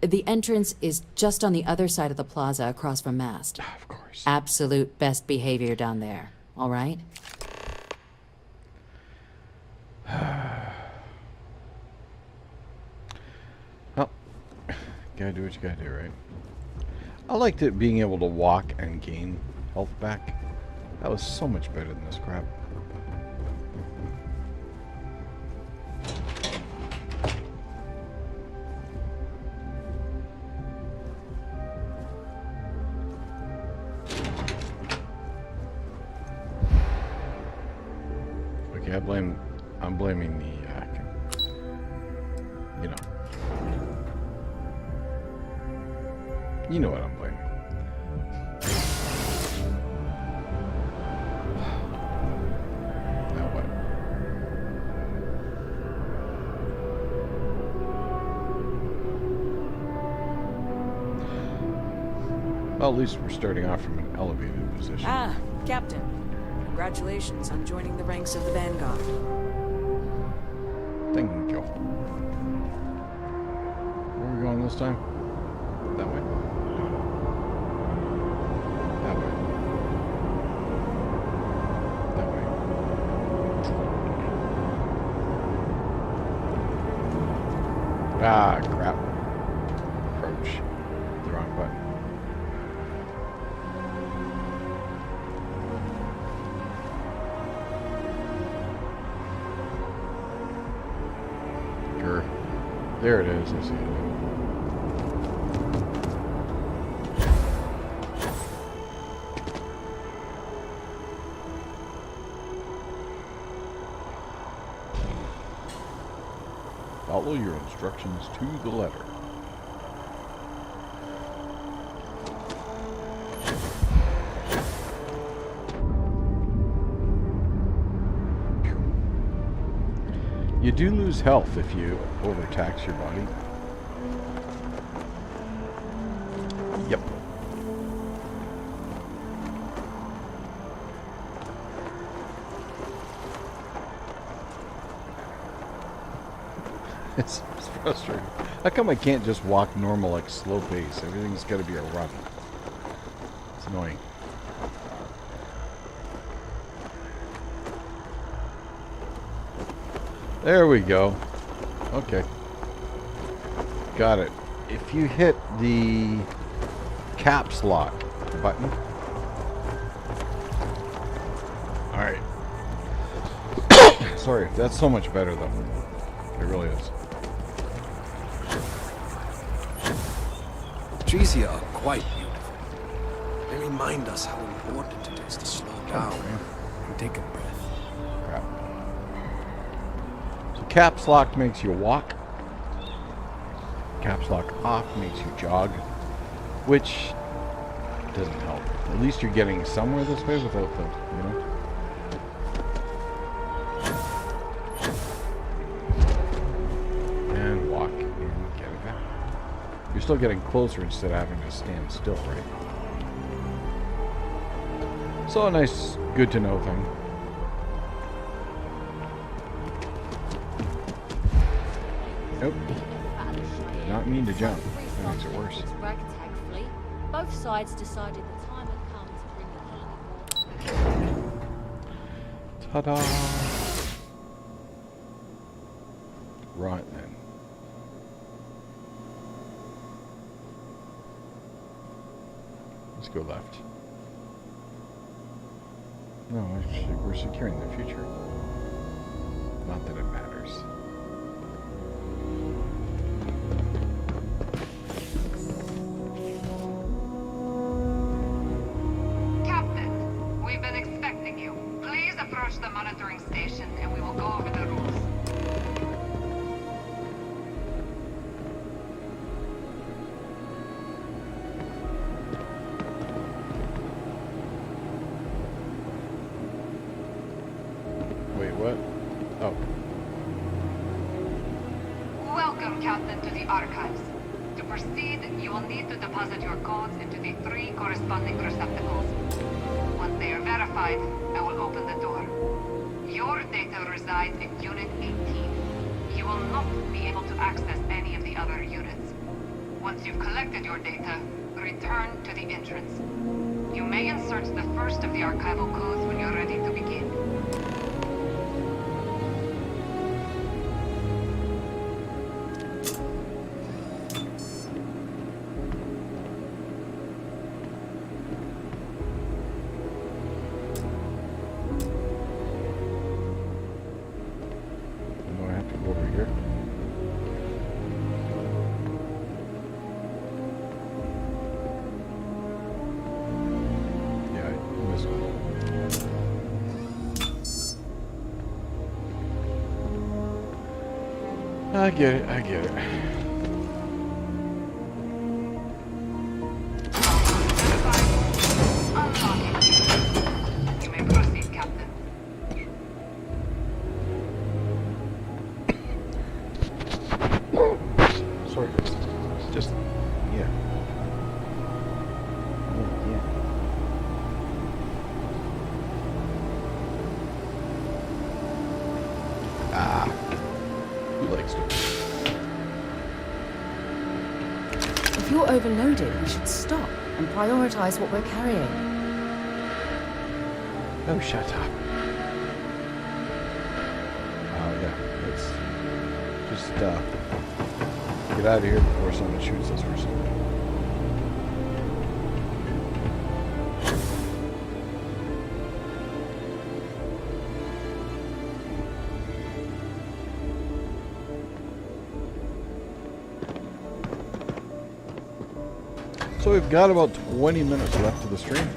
The entrance is just on the other side of the plaza across from Mast. Of course. Absolute best behavior down there, all right? Well, gotta do what you gotta do, right? I liked it being able to walk and gain health back. That was so much better than this crap. Okay, I'm blaming the, you know what I'm blaming. Now what? Well, at least we're starting off from an elevated position. Ah, Captain. Congratulations on joining the ranks of the Vanguard. Thank you. Where are we going this time? That way? That way. That way. Ah, crap. Approach. The wrong button. Sure. There it is. I see it. Follow your instructions to the letter. You do lose health if you overtax your body. Yep. It's frustrating. How come I can't just walk normal, like slow pace? Everything's got to be a run. It's Annoying. There we go. Okay. Got it. If you hit the caps lock button. Alright. Sorry, that's so much better though. It really is. Trees here are quite beautiful. They remind us how important it is to slow down and take a breath. Crap. So caps lock makes you walk. Caps lock off makes you jog, which doesn't help. At least you're getting somewhere this way without the, you know. And walk and get it back. You're still getting closer instead of having to stand still, right? So a nice, good to know thing. Nope. Did not mean to jump. That makes it worse. Both sides decided the time had come to bring the healing. Ta-da! Right then. Let's go left. No, actually, we're securing the future. Not that it matters. Captain, we've been expecting you. Please approach the monitoring station and we will go over the rules. Wait, what? Oh. Welcome, Captain, to the archives. To proceed, you will need to deposit your codes into the 3 corresponding receptacles. Once they are verified, I will open the door. Your data resides in Unit 18. You will not be able to access any of the other units. Once you've collected your data, return to the entrance. You may insert the first of the archival codes when you're ready to begin. Do I have to go over here? Yeah, I missed one. I get it, I get it. You may proceed, Captain. Sorry, just, yeah. Yeah. Ah, who likes to? If you're overloaded, we should stop and prioritize what we're carrying. Oh, shut up. Yeah, let's just, get out of here before someone shoots us or something. So we've got about 20 minutes left of the stream.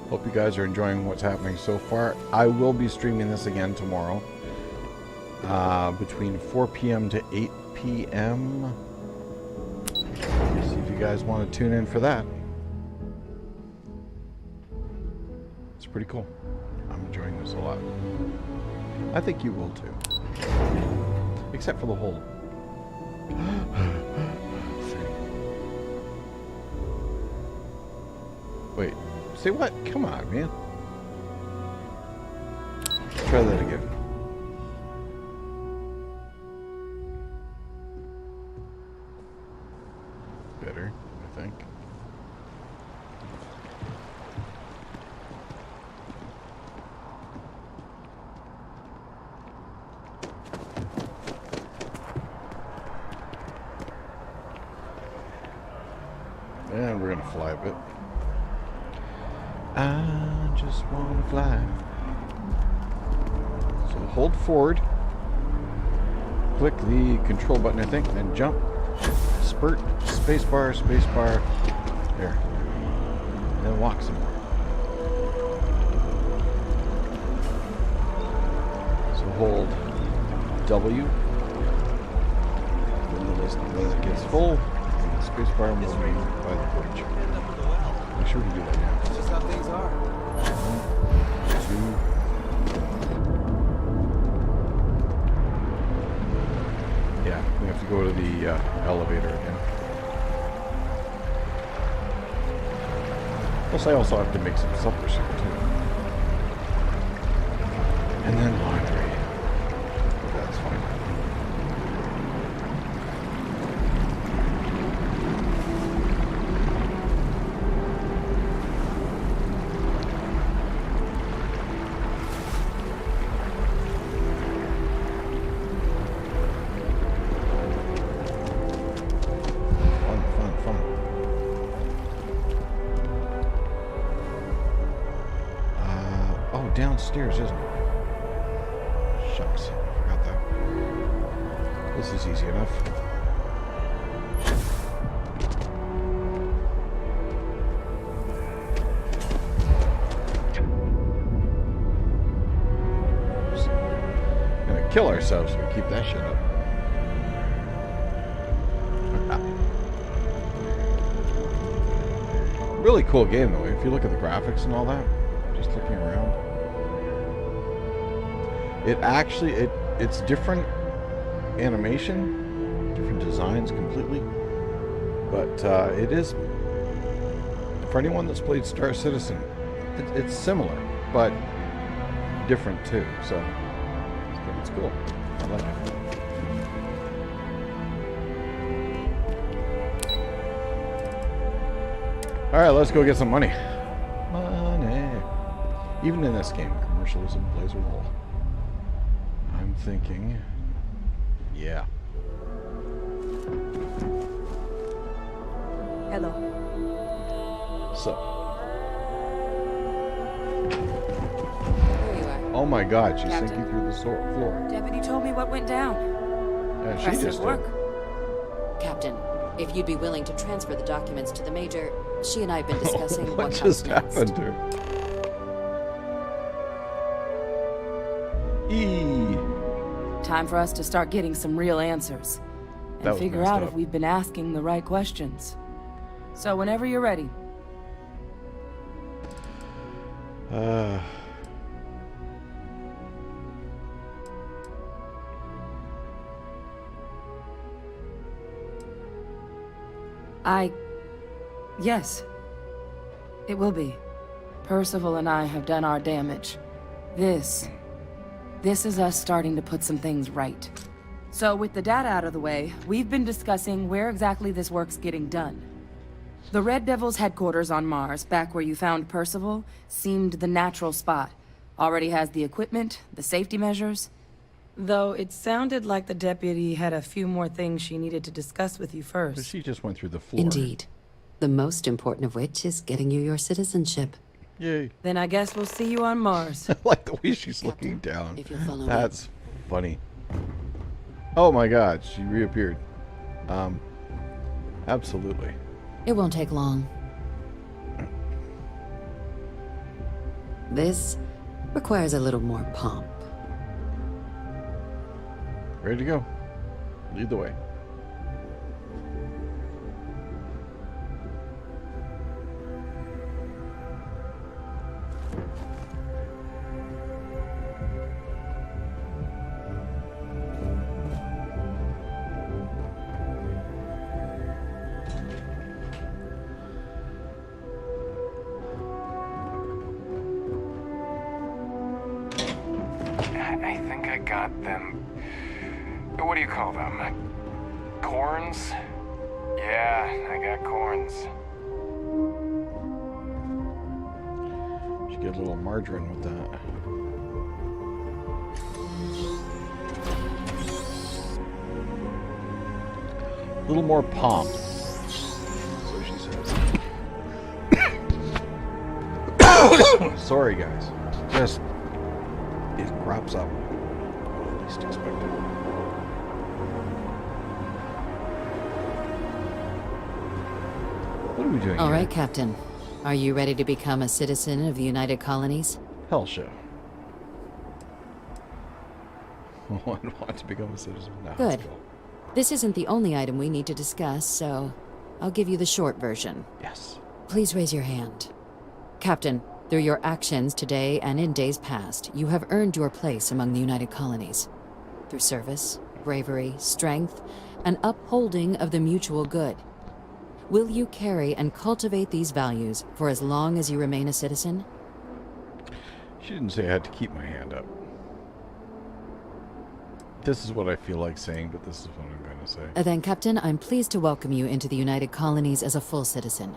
Hope you guys are enjoying what's happening so far. I will be streaming this again tomorrow. Between 4 p.m. to 8 p.m. See if you guys want to tune in for that. It's pretty cool. I'm enjoying this a lot. I think you will too. Except for the whole thing. Wait, say what? Come on, man. Let's try that again. Better, I think. And we're gonna fly a bit. I just wanna fly. So hold forward. Click the control button, I think, and then jump. Spurt, spacebar, spacebar. There. And then walk some more. So hold W. When it gets full, and the spacebar will remain by the bridge. Make sure we do that now. That's just how things are. 1, 2. Yeah, we have to go to the elevator again. Plus, I also have to make some supper soon, too. And then laundry. That's fine. Downstairs, isn't it? Shucks, forgot that. This is easy enough. Just gonna kill ourselves if we keep that shit up. Really cool game though, if you look at the graphics and all that, just looking around. It actually, it's different animation, different designs completely, but it is, for anyone that's played Star Citizen, it's similar, but different too, so it's cool. I like it. Alright, let's go get some money. Money. Even in this game, commercialism plays a role. I'm thinking, yeah. Hello. So. There you are. Oh my God, she's Captain. sinking through the floor. Deputy told me what went down. Yeah, she Impressive just did. work. Captain, if you'd be willing to transfer the documents to the Major, she and I have been discussing What what just comes next. happened to her? Time for us to start getting some real answers. That And was figure messed out up. if we've been asking the right questions. So whenever you're ready. Yes. It will be. Percival and I have done our damage. This is us starting to put some things right. So with the data out of the way, we've been discussing where exactly this work's getting done. The Red Devil's headquarters on Mars, back where you found Percival, seemed the natural spot. Already has the equipment, the safety measures. Though it sounded like the deputy had a few more things she needed to discuss with you first. But she just went through the floor. Indeed. The most important of which is getting you your citizenship. Yay. Then I guess we'll see you on Mars. I like the way she's looking down. If you'll follow me. That's funny. Oh my God, she reappeared. Absolutely. It won't take long. This requires a little more pomp. Ready to go. Lead the way. I think I got them. What do you call them? Corns? Yeah, I got corns. Should get a little margarine with that. A little more pomp. So she says. Sorry, guys. Just it crops up. Well, at least expected. What are we doing All here? right, Captain. Are you ready to become a citizen of the United Colonies? Hell show. I want to become a citizen. No, Good. This isn't the only item we need to discuss, so I'll give you the short version. Yes. Please raise your hand. Captain, through your actions today and in days past, you have earned your place among the United Colonies. Through service, bravery, strength, and upholding of the mutual good. Will you carry and cultivate these values for as long as you remain a citizen? She didn't say I had to keep my hand up. This is what I feel like saying, but this is what I'm going to say. Then, Captain, I'm pleased to welcome you into the United Colonies as a full citizen.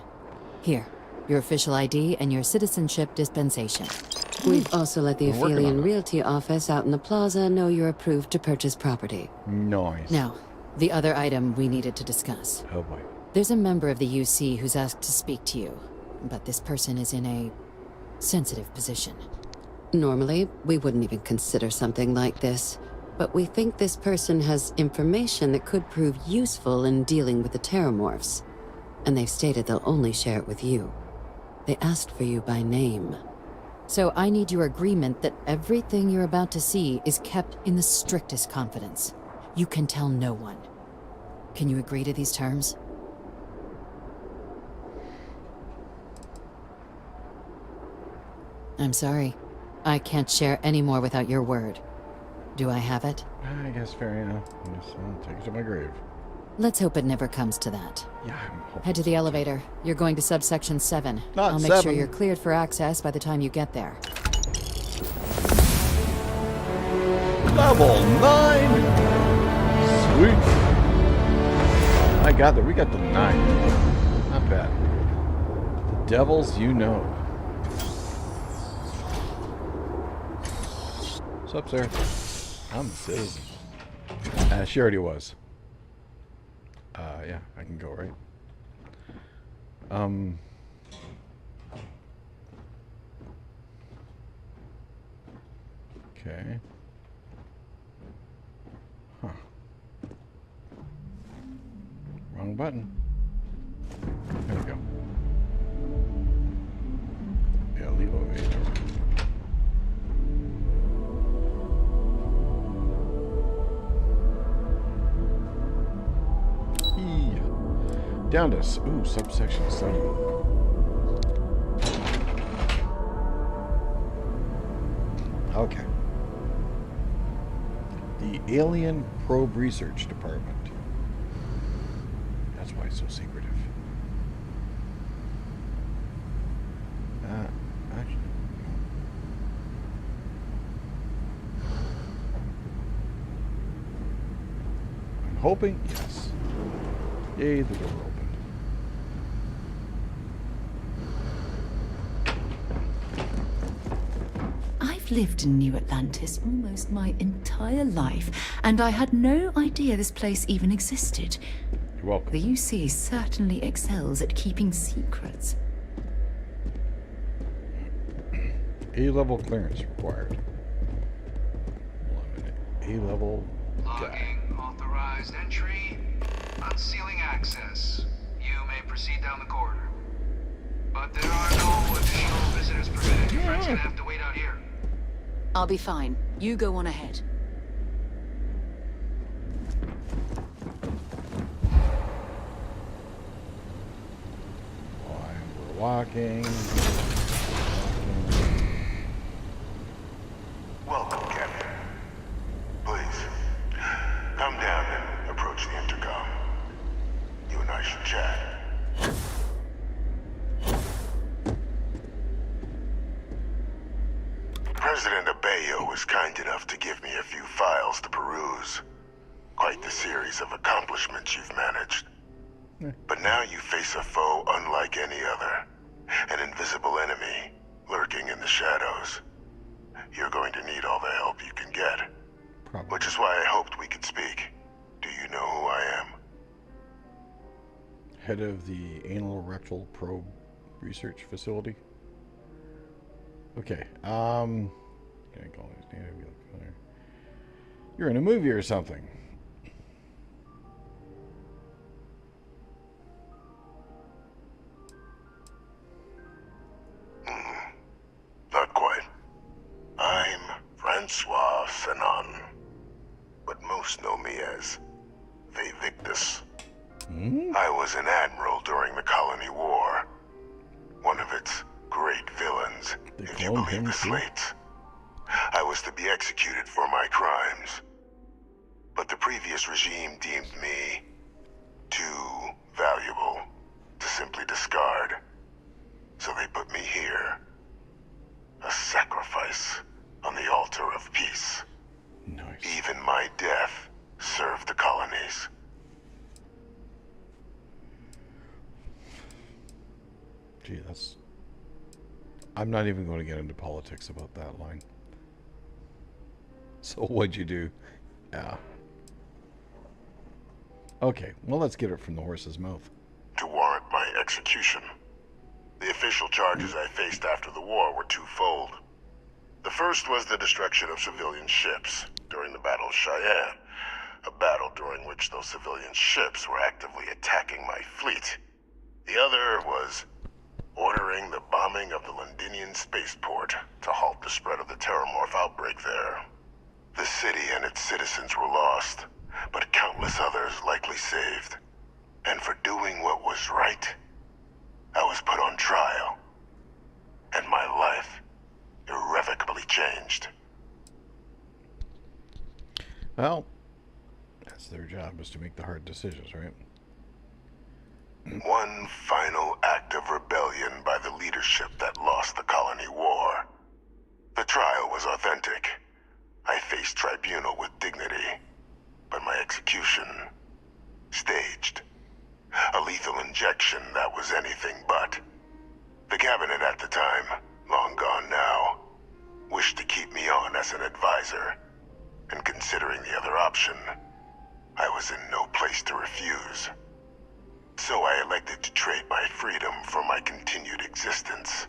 Here, your official ID and your citizenship dispensation. We've also let the We're working on Aphelion it. Realty office out in the plaza know you're approved to purchase property. Nice. Now, the other item we needed to discuss. Oh boy. There's a member of the UC who's asked to speak to you, but this person is in a sensitive position. Normally, we wouldn't even consider something like this, but we think this person has information that could prove useful in dealing with the Terramorphs, and they've stated they'll only share it with you. They asked for you by name. So I need your agreement that everything you're about to see is kept in the strictest confidence. You can tell no one. Can you agree to these terms? I'm sorry. I can't share any more without your word. Do I have it? I guess fair enough. I guess I'll take it to my grave. Let's hope it never comes to that. Yeah, I'm hoping. Head to the elevator. You're going to subsection 7. Not I'll make sure 7. you're cleared for access by the time you get there. Level 9! Sweet. I got there. We got the 9. Not bad. The devils you know. What's up, sir? I'm a citizen. She already was. Yeah, I can go, right? Okay. Huh. Wrong button. There we go. Elevator. Down to subsection 7. Okay. The Alien Probe Research Department. That's why it's so secretive. Actually. I'm hoping, yes. Yay, the door opened. I've lived in New Atlantis almost my entire life, and I had no idea this place even existed. You're welcome. The UC certainly excels at keeping secrets. A-level clearance required. A-level guy. Logging authorized entry. Unsealing access. You may proceed down the corridor. But there are no additional visitors permitted. Your friend's gonna have to wait out here. I'll be fine. You go on ahead. We're walking. Welcome, Captain. Please, come down and approach the intercom. You and I should chat. President Abeyo was kind enough to give me a few files to peruse. Quite the series of accomplishments you've managed. But now you face a foe unlike any other. An invisible enemy, lurking in the shadows. You're going to need all the help you can get. Probably. Which is why I hoped we could speak. Do you know who I am? Head of the Anal Rectal Probe Research Facility. Okay. You're in a movie or something. Not quite. I'm Francois Sanon, but most know me as Victus. I was an admiral during the Colony War. One of its great villains, if you believe the slates. I was to be executed for my crimes. But the previous regime deemed me too valuable to simply discard. So they put me here. A sacrifice on the altar of peace. Nice. Even my death served the colonies. Gee, that's... I'm not even going to get into politics about that line. So what'd you do? Yeah. Okay, well, let's get it from the horse's mouth. To warrant my execution. The official charges I faced after the war were twofold. The first was the destruction of civilian ships during the Battle of Cheyenne, a battle during which those civilian ships were actively attacking my fleet. The other was ordering the bombing of the Londinian spaceport to halt the spread of the Terramorph outbreak there. The city and its citizens were lost, but countless others likely saved. And for doing what was right, I was put on trial, and my life irrevocably changed. Well, that's their job, is to make the hard decisions, right? One final act of rebellion by the leadership that lost the Colony War. The trial was authentic. I faced tribunal with dignity, but my execution, staged. A lethal injection that was anything but. The cabinet at the time, long gone now, wished to keep me on as an advisor, and considering the other option, I was in no place to refuse. So I elected to trade my freedom for my continued existence.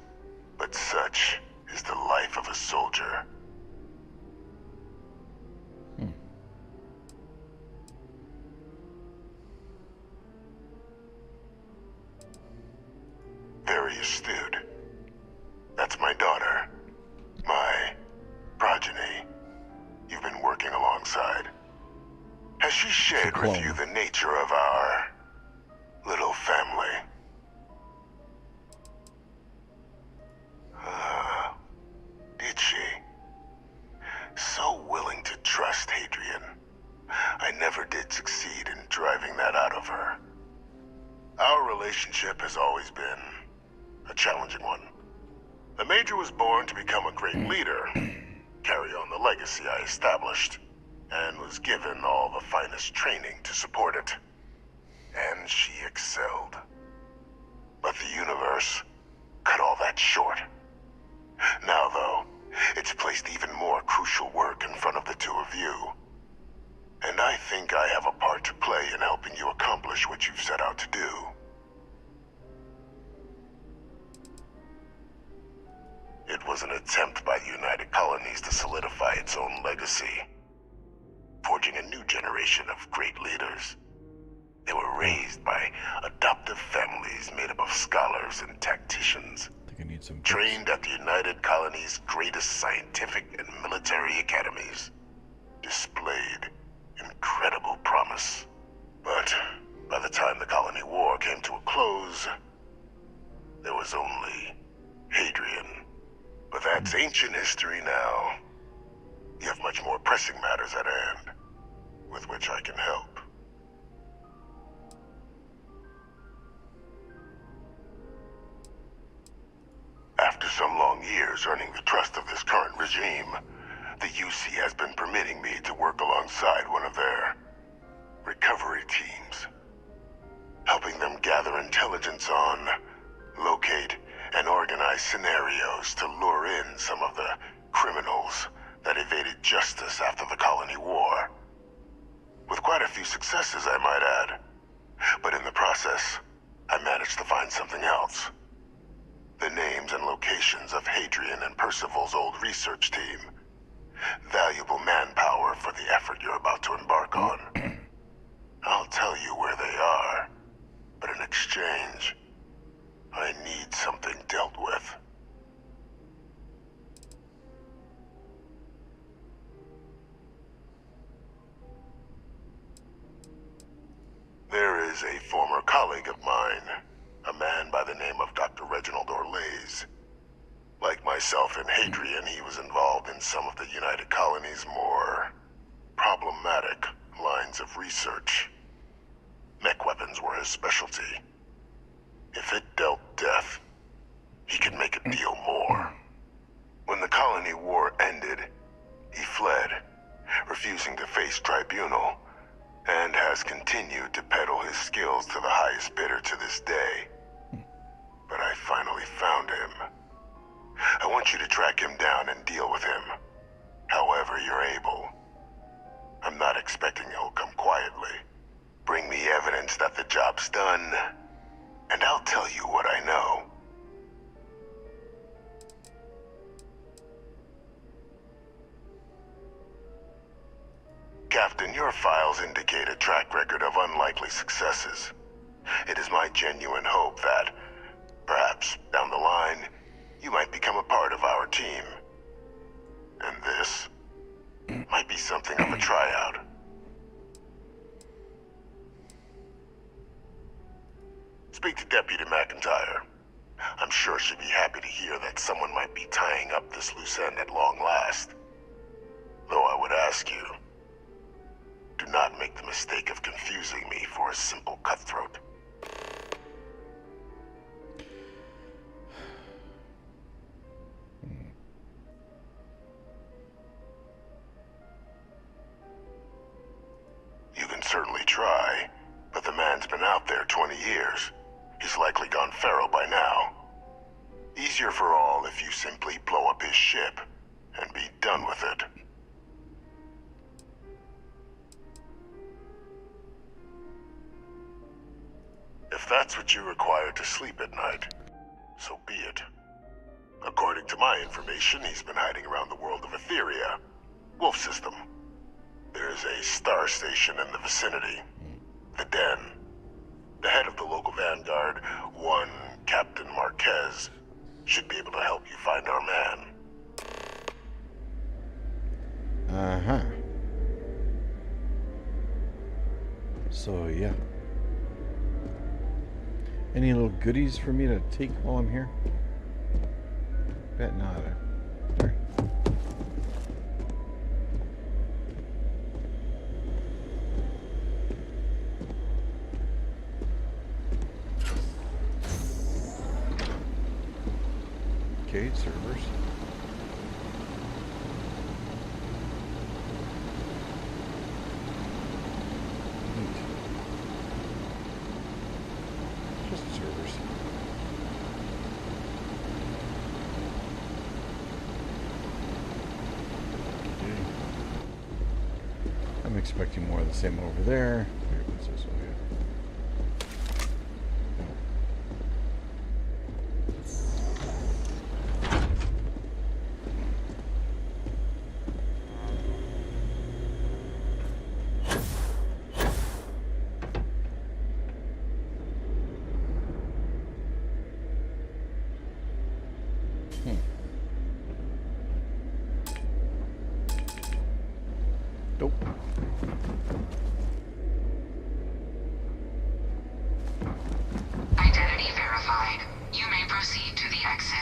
But such is the life of a soldier. Very astute. That's my daughter. My progeny. You've been working alongside. Has she shared with you the nature of our little family? Did she? So willing to trust Hadrian. I never did succeed in driving that out of her. Our relationship has always been a challenging one. The Major was born to become a great leader, carry on the legacy I established, and was given all the finest training to support it. And she excelled. But the universe cut all that short. Now, though, it's placed even more crucial work in front of the two of you. And I think I have a part to play in helping you accomplish what you've set out to do. It was an attempt by the United Colonies to solidify its own legacy, forging a new generation of great leaders. They were raised by adoptive families made up of scholars and tacticians, trained at the United Colonies' greatest scientific and military academies, displayed incredible promise. But by the time the Colony War came to a close, there was only Hadrian. But that's ancient history now. You have much more pressing matters at hand, with which I can help. After some long years earning the trust of this current regime, the UC has been permitting me to work alongside one of their recovery teams, helping them gather intelligence on, locate, and organize scenarios to lure in some of the criminals that evaded justice after the Colony War. With quite a few successes, I might add. But in the process, I managed to find something else. The names and locations of Hadrian and Percival's old research team. Valuable manpower for the effort you're about to embark on. I'll tell you where they are, but in exchange, I need something dealt with. There is a former colleague of mine, a man by the name of Dr. Reginald Orlaise. Like myself and Hadrian, he was involved in some of the United Colony's more problematic lines of research. Mech weapons were his specialty. If it dealt death, he could make a deal more. When the colony war ended, he fled, refusing to face tribunal, and has continued to peddle his skills to the highest bidder to this day. But I finally found him. I want you to track him down and deal with him, however you're able. I'm not expecting he'll come quietly. Bring me evidence that the job's done, and I'll tell you what I know. Captain, your files indicate a track record of unlikely successes. It is my genuine hope that, perhaps down the line, you might become a part of our team. And this might be something of a tryout. Speak to Deputy McIntyre. I'm sure she'd be happy to hear that someone might be tying up this loose end at long last. Though I would ask you, do not make the mistake of confusing me for a simple cutthroat. You can certainly try, but the man's been out there 20 years. He's likely gone feral by now. Easier for all if you simply blow up his ship and be done with it. If that's what you require to sleep at night, so be it. According to my information, he's been hiding around the world of Etheria, Wolf System. There's a star station in the vicinity, the Den. The head of the local vanguard, one Captain Marquez, should be able to help you find our man. Uh-huh. So, yeah. Any little goodies for me to take while I'm here? Bet not. Sorry. Okay, servers. Neat. Just servers. Okay. I'm expecting more of the same over there. Here, what's this over here? Nope. Identity verified. You may proceed to the exit.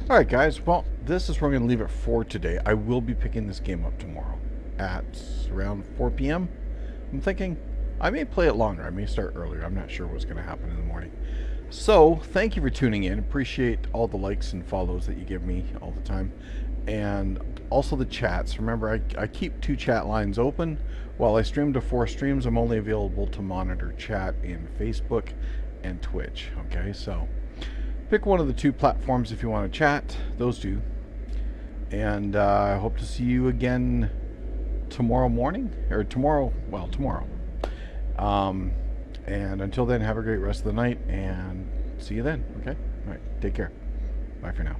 Alright guys, well, this is where I'm going to leave it for today. I will be picking this game up tomorrow at around 4 p.m. I'm thinking I may play it longer. I may start earlier. I'm not sure what's going to happen in the morning. So, thank you for tuning in. Appreciate all the likes and follows that you give me all the time. And Also the chats. Remember, I keep 2 chat lines open. While I stream to 4 streams, I'm only available to monitor chat in Facebook and Twitch. Okay, so pick one of the 2 platforms if you want to chat. Those 2. And I hope to see you again tomorrow morning. Or tomorrow, well, tomorrow. And until then, have a great rest of the night, and see you then, okay? All right, take care. Bye for now.